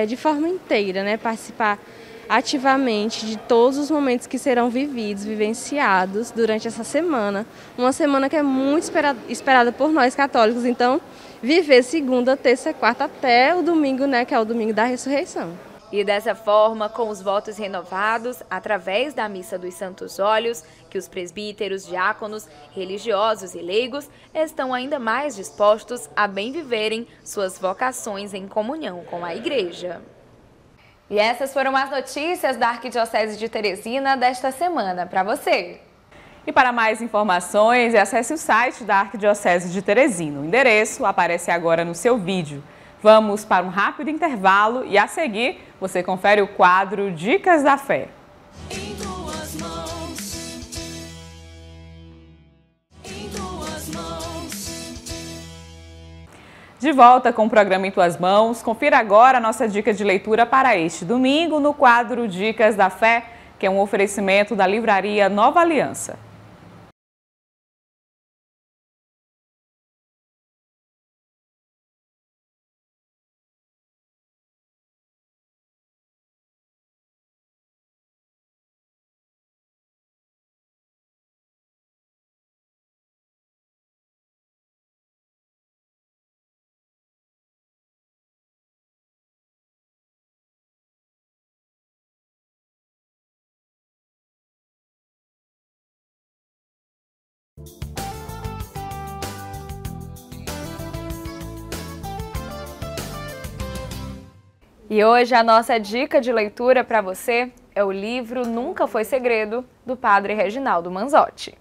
Speaker 22: de forma inteira, né? Participar ativamente de todos os momentos que serão vividos, vivenciados durante essa semana. Uma semana que é muito esperada por nós católicos, então viver segunda, terça e quarta até o domingo, né, que é o domingo da ressurreição.
Speaker 5: E dessa forma, com os votos renovados, através da Missa dos Santos Óleos, que os presbíteros, diáconos, religiosos e leigos estão ainda mais dispostos a bem viverem suas vocações em comunhão com a Igreja. E essas foram as notícias da Arquidiocese de Teresina desta semana para você.
Speaker 1: E para mais informações, acesse o site da Arquidiocese de Teresina. O endereço aparece agora no seu vídeo. Vamos para um rápido intervalo e a seguir você confere o quadro Dicas da Fé.
Speaker 4: Em tuas mãos. Em tuas mãos.
Speaker 1: De volta com o programa Em Tuas Mãos, confira agora a nossa dica de leitura para este domingo no quadro Dicas da Fé, que é um oferecimento da livraria Nova Aliança.
Speaker 5: E hoje a nossa dica de leitura para você é o livro Nunca Foi Segredo, do padre Reginaldo Manzotti.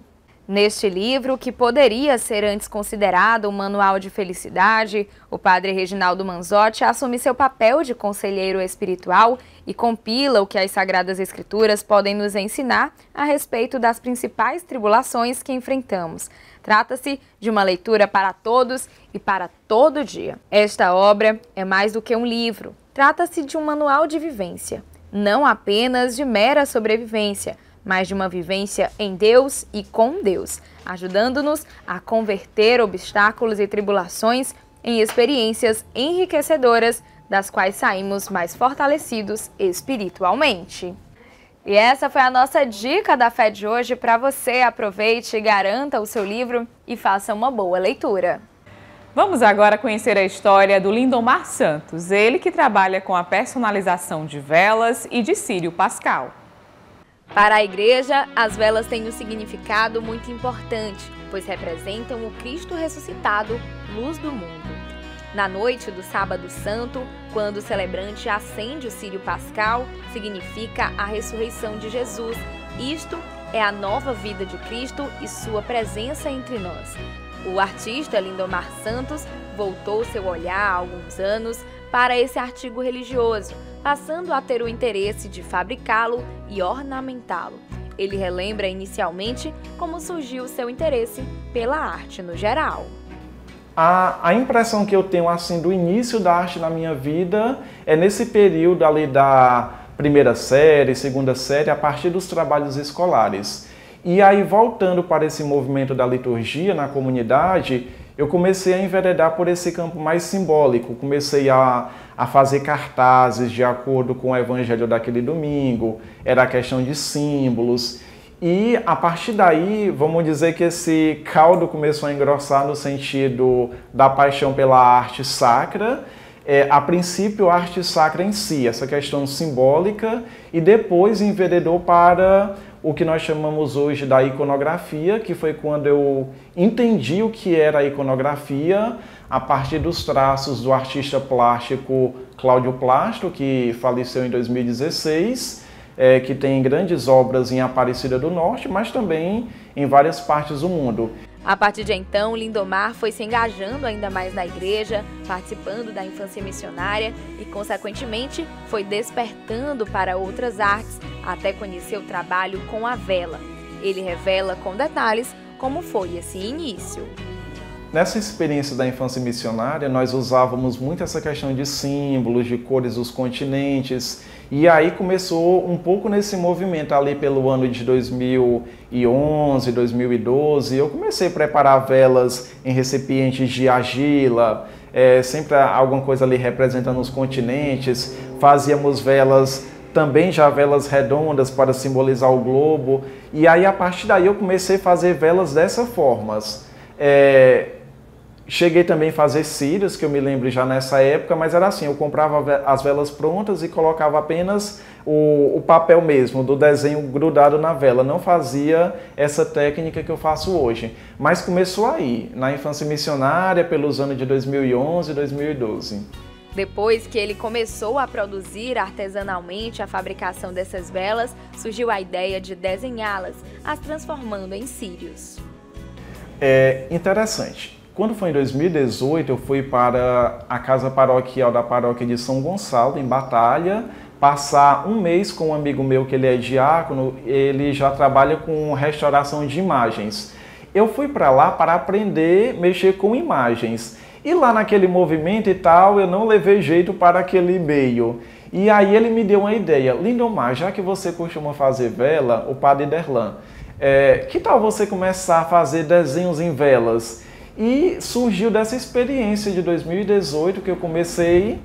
Speaker 5: Neste livro, que poderia ser antes considerado um manual de felicidade, o padre Reginaldo Manzotti assume seu papel de conselheiro espiritual e compila o que as Sagradas Escrituras podem nos ensinar a respeito das principais tribulações que enfrentamos. Trata-se de uma leitura para todos e para todo dia. Esta obra é mais do que um livro. Trata-se de um manual de vivência, não apenas de mera sobrevivência, mas de uma vivência em Deus e com Deus, ajudando-nos a converter obstáculos e tribulações em experiências enriquecedoras, das quais saímos mais fortalecidos espiritualmente. E essa foi a nossa dica da fé de hoje para você. Aproveite, garanta o seu livro e faça uma boa leitura.
Speaker 1: Vamos agora conhecer a história do Lindomar Santos, ele que trabalha com a personalização de velas e de círio pascal.
Speaker 5: Para a igreja, as velas têm um significado muito importante, pois representam o Cristo ressuscitado, luz do mundo. Na noite do Sábado Santo, quando o celebrante acende o círio pascal, significa a ressurreição de Jesus. Isto é a nova vida de Cristo e sua presença entre nós. O artista Lindomar Santos voltou seu olhar há alguns anos para esse artigo religioso, passando a ter o interesse de fabricá-lo e ornamentá-lo. Ele relembra inicialmente como surgiu seu interesse pela arte no geral.
Speaker 2: A impressão que eu tenho assim do início da arte na minha vida é nesse período ali da primeira série, segunda série, a partir dos trabalhos escolares. E aí, voltando para esse movimento da liturgia na comunidade, eu comecei a enveredar por esse campo mais simbólico. Comecei a fazer cartazes de acordo com o evangelho daquele domingo, era a questão de símbolos. E a partir daí, vamos dizer que esse caldo começou a engrossar no sentido da paixão pela arte sacra. A princípio, a arte sacra em si, essa questão simbólica, e depois enveredou para o que nós chamamos hoje da iconografia, que foi quando eu entendi o que era a iconografia a partir dos traços do artista plástico Cláudio Plasto, que faleceu em 2016, que tem grandes obras em Aparecida do Norte, mas também em várias partes do mundo.
Speaker 5: A partir de então, Lindomar foi se engajando ainda mais na igreja, participando da infância missionária e, consequentemente, foi despertando para outras artes, até conhecer o trabalho com a vela. Ele revela com detalhes como foi esse início.
Speaker 2: Nessa experiência da infância missionária, nós usávamos muito essa questão de símbolos, de cores dos continentes, e aí começou um pouco nesse movimento ali pelo ano de 2011, 2012, eu comecei a preparar velas em recipientes de argila, sempre alguma coisa ali representando os continentes, fazíamos velas também já velas redondas para simbolizar o globo, e aí a partir daí eu comecei a fazer velas dessa forma. Cheguei também a fazer círios, que eu me lembro já nessa época, mas era assim, eu comprava as velas prontas e colocava apenas o papel mesmo, do desenho grudado na vela. Não fazia essa técnica que eu faço hoje. Mas começou aí, na infância missionária, pelos anos de 2011 e 2012.
Speaker 5: Depois que ele começou a produzir artesanalmente a fabricação dessas velas, surgiu a ideia de desenhá-las, as transformando em círios.
Speaker 2: É interessante. Quando foi em 2018, eu fui para a casa paroquial da paróquia de São Gonçalo, em Batalha, passar um mês com um amigo meu que ele é diácono, ele já trabalha com restauração de imagens. Eu fui para lá para aprender a mexer com imagens. E lá naquele movimento e tal, eu não levei jeito para aquele meio. E aí ele me deu uma ideia. Lindomar, já que você costuma fazer vela, o padre Derlan, que tal você começar a fazer desenhos em velas? E surgiu dessa experiência de 2018 que eu comecei.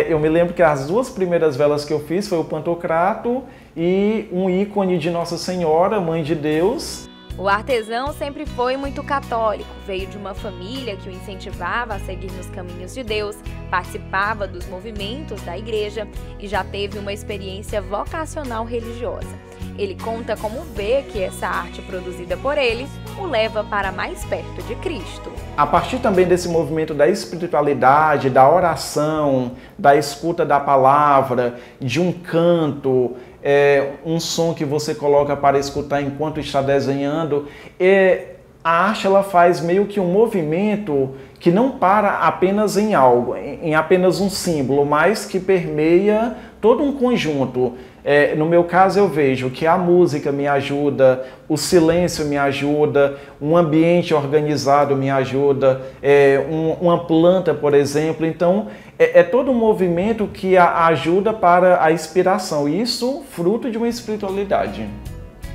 Speaker 2: Eu me lembro que as duas primeiras velas que eu fiz foi o Pantocrato e um ícone de Nossa Senhora, Mãe de Deus.
Speaker 5: O artesão sempre foi muito católico, veio de uma família que o incentivava a seguir nos caminhos de Deus, participava dos movimentos da igreja e já teve uma experiência vocacional religiosa. Ele conta como vê que essa arte produzida por ele o leva para mais perto de Cristo.
Speaker 2: A partir também desse movimento da espiritualidade, da oração, da escuta da palavra, de um canto, um som que você coloca para escutar enquanto está desenhando. A arte ela faz meio que um movimento que não para apenas em algo, em apenas um símbolo, mas que permeia todo um conjunto. No meu caso eu vejo que a música me ajuda, o silêncio me ajuda, um ambiente organizado me ajuda, uma planta, por exemplo. Então é todo um movimento que ajuda para a inspiração, isso fruto de uma espiritualidade.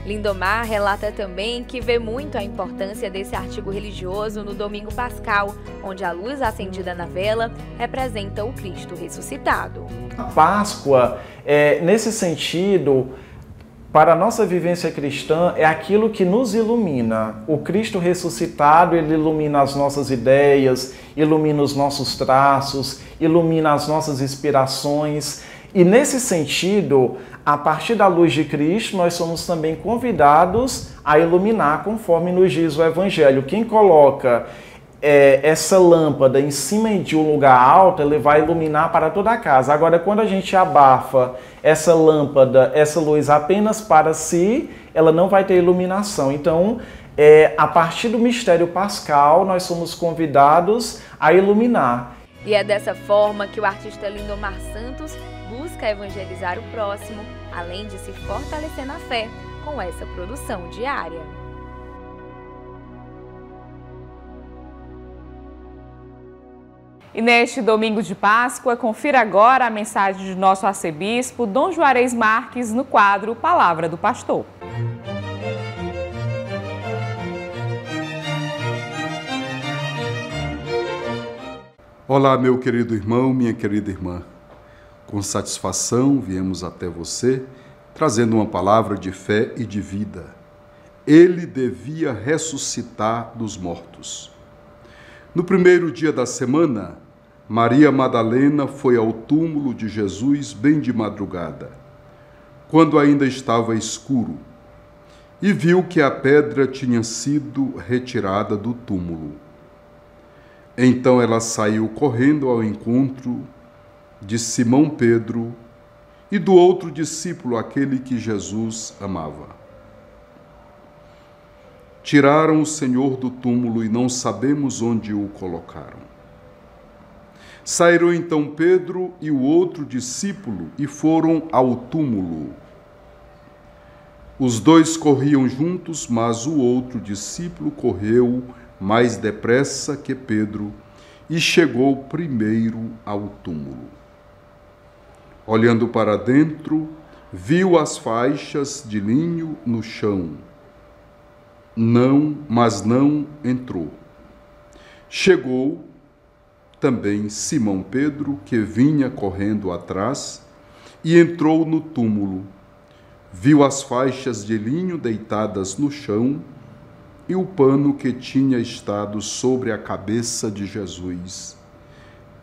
Speaker 5: Lindomar relata também que vê muito a importância desse artigo religioso no Domingo Pascal, onde a luz acendida na vela representa o Cristo ressuscitado.
Speaker 2: A Páscoa, nesse sentido, para a nossa vivência cristã, é aquilo que nos ilumina. O Cristo ressuscitado, ele ilumina as nossas ideias, ilumina os nossos traços, ilumina as nossas inspirações. E nesse sentido, a partir da luz de Cristo, nós somos também convidados a iluminar, conforme nos diz o Evangelho. Quem coloca essa lâmpada em cima de um lugar alto, ele vai iluminar para toda a casa. Agora, quando a gente abafa essa lâmpada, essa luz apenas para si, ela não vai ter iluminação. Então, a partir do mistério pascal, nós somos convidados a iluminar.
Speaker 5: E é dessa forma que o artista Lindomar Santos busca evangelizar o próximo, além de se fortalecer na fé com essa produção diária.
Speaker 1: E neste domingo de Páscoa, confira agora a mensagem de nosso arcebispo, Dom Juarez Marques, no quadro Palavra do Pastor.
Speaker 8: Olá, meu querido irmão, minha querida irmã. Com satisfação viemos até você, trazendo uma palavra de fé e de vida. Ele devia ressuscitar dos mortos. No primeiro dia da semana, Maria Madalena foi ao túmulo de Jesus bem de madrugada, quando ainda estava escuro, e viu que a pedra tinha sido retirada do túmulo. Então ela saiu correndo ao encontro de Simão Pedro e do outro discípulo, aquele que Jesus amava. Tiraram o Senhor do túmulo e não sabemos onde o colocaram. Saíram então Pedro e o outro discípulo e foram ao túmulo. Os dois corriam juntos, mas o outro discípulo correu mais depressa que Pedro e chegou primeiro ao túmulo. Olhando para dentro, viu as faixas de linho no chão. Mas não entrou. Chegou também Simão Pedro, que vinha correndo atrás, e entrou no túmulo. Viu as faixas de linho deitadas no chão e o pano que tinha estado sobre a cabeça de Jesus,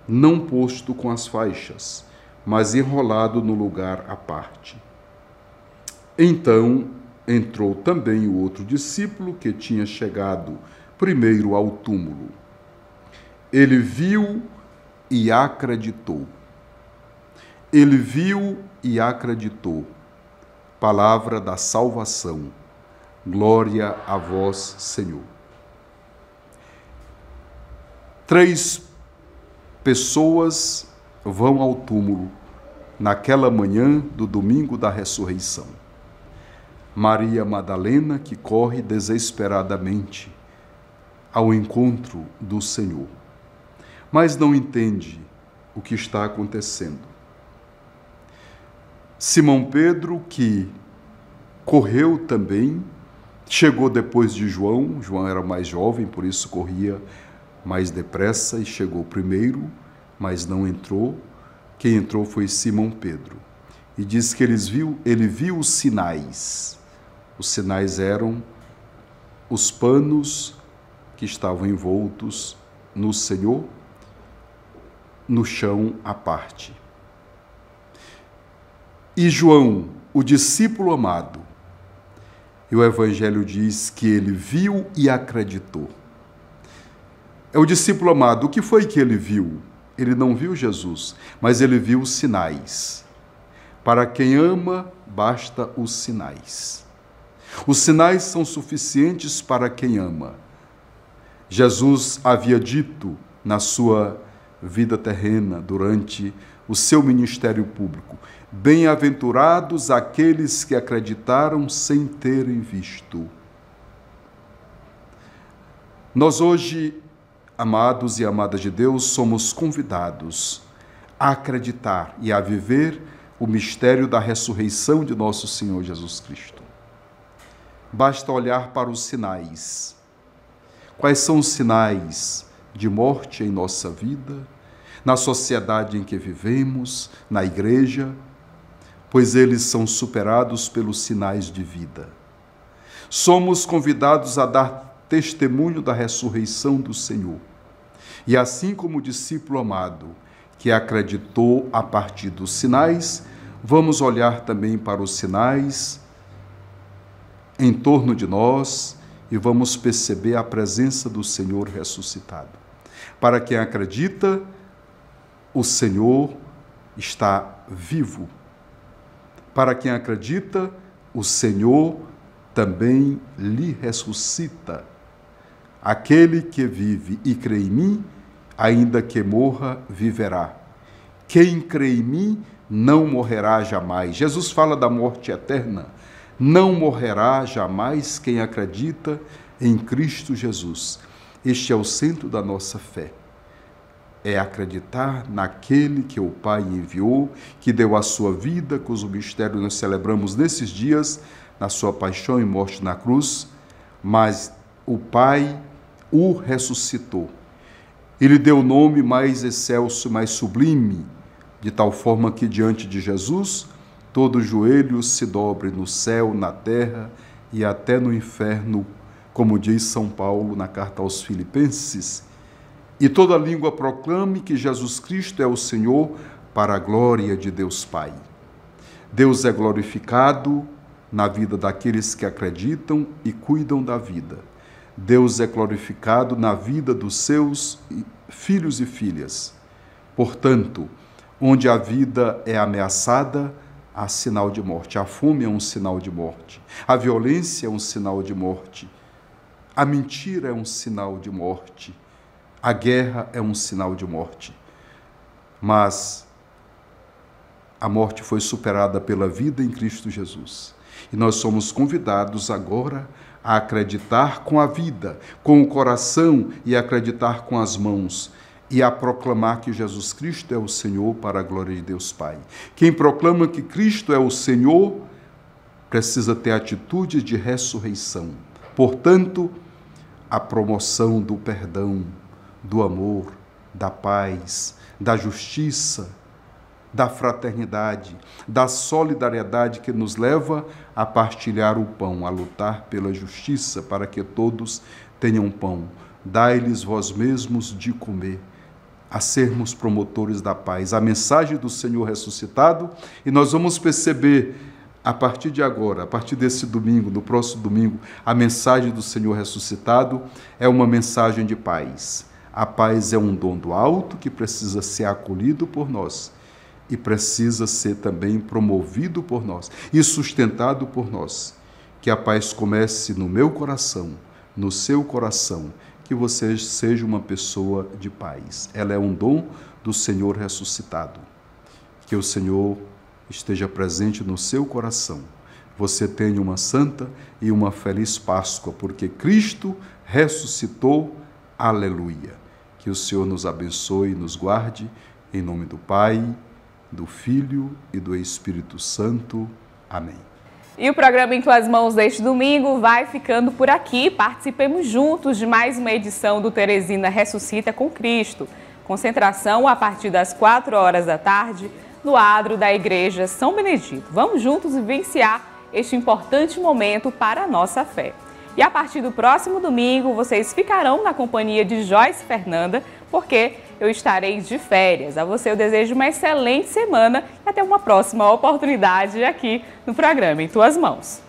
Speaker 8: não posto com as faixas, mas enrolado no lugar à parte. Então entrou também o outro discípulo que tinha chegado primeiro ao túmulo. Ele viu e acreditou. Ele viu e acreditou. Palavra da salvação. Glória a vós, Senhor. 3 pessoas vão ao túmulo naquela manhã do domingo da ressurreição. Maria Madalena, que corre desesperadamente ao encontro do Senhor, mas não entende o que está acontecendo. Simão Pedro, que correu também, chegou depois de João. João era mais jovem, por isso corria mais depressa e chegou primeiro, mas não entrou. Quem entrou foi Simão Pedro. E diz que ele viu os sinais. Os sinais eram os panos que estavam envoltos no Senhor, no chão à parte. E João, o discípulo amado, e o Evangelho diz que ele viu e acreditou. É o discípulo amado. O que foi que ele viu? Ele não viu Jesus, mas ele viu os sinais. Para quem ama, basta os sinais. Os sinais são suficientes para quem ama. Jesus havia dito na sua vida terrena, durante o seu ministério público: bem-aventurados aqueles que acreditaram sem terem visto. Nós hoje, amados e amadas de Deus, somos convidados a acreditar e a viver o mistério da ressurreição de nosso Senhor Jesus Cristo. Basta olhar para os sinais. Quais são os sinais de morte em nossa vida, na sociedade em que vivemos, na igreja? Pois eles são superados pelos sinais de vida. Somos convidados a dar testemunho da ressurreição do Senhor. E assim como o discípulo amado, que acreditou a partir dos sinais, vamos olhar também para os sinais em torno de nós e vamos perceber a presença do Senhor ressuscitado. Para quem acredita, o Senhor está vivo. Para quem acredita, o Senhor também lhe ressuscita. Aquele que vive e crê em mim, ainda que morra, viverá. Quem crê em mim não morrerá jamais. Jesus fala da morte eterna. Não morrerá jamais quem acredita em Cristo Jesus. Este é o centro da nossa fé. É acreditar naquele que o Pai enviou, que deu a sua vida, cujo mistério nós celebramos nesses dias, na sua paixão e morte na cruz, mas o Pai o ressuscitou. Ele deu o nome mais excelso, mais sublime, de tal forma que diante de Jesus, todo joelho se dobre no céu, na terra e até no inferno, como diz São Paulo na carta aos Filipenses, e toda língua proclame que Jesus Cristo é o Senhor, para a glória de Deus Pai. Deus é glorificado na vida daqueles que acreditam e cuidam da vida. Deus é glorificado na vida dos seus filhos e filhas. Portanto, onde a vida é ameaçada, há sinal de morte. A fome é um sinal de morte. A violência é um sinal de morte. A mentira é um sinal de morte. A guerra é um sinal de morte. Mas a morte foi superada pela vida em Cristo Jesus. E nós somos convidados agora a acreditar com a vida, com o coração, e acreditar com as mãos, e a proclamar que Jesus Cristo é o Senhor, para a glória de Deus Pai. Quem proclama que Cristo é o Senhor precisa ter atitude de ressurreição. Portanto, a promoção do perdão, do amor, da paz, da justiça, da fraternidade, da solidariedade que nos leva a partilhar o pão, a lutar pela justiça para que todos tenham pão. Dai-lhes vós mesmos de comer, a sermos promotores da paz. A mensagem do Senhor ressuscitado, e nós vamos perceber a partir de agora, a partir desse domingo, no próximo domingo, a mensagem do Senhor ressuscitado é uma mensagem de paz. A paz é um dom do alto que precisa ser acolhido por nós e precisa ser também promovido por nós e sustentado por nós. Que a paz comece no meu coração, no seu coração, que você seja uma pessoa de paz. Ela é um dom do Senhor ressuscitado. Que o Senhor esteja presente no seu coração. Você tenha uma santa e uma feliz Páscoa, porque Cristo ressuscitou. Aleluia. Que o Senhor nos abençoe e nos guarde, em nome do Pai, do Filho e do Espírito Santo. Amém.
Speaker 1: E o programa Em Tuas Mãos deste domingo vai ficando por aqui. Participemos juntos de mais uma edição do Teresina Ressuscita com Cristo. Concentração a partir das 4h da tarde no adro da Igreja São Benedito. Vamos juntos vivenciar este importante momento para a nossa fé. E a partir do próximo domingo, vocês ficarão na companhia de Joyce Fernanda, porque eu estarei de férias. A você eu desejo uma excelente semana e até uma próxima oportunidade aqui no programa Em Tuas Mãos.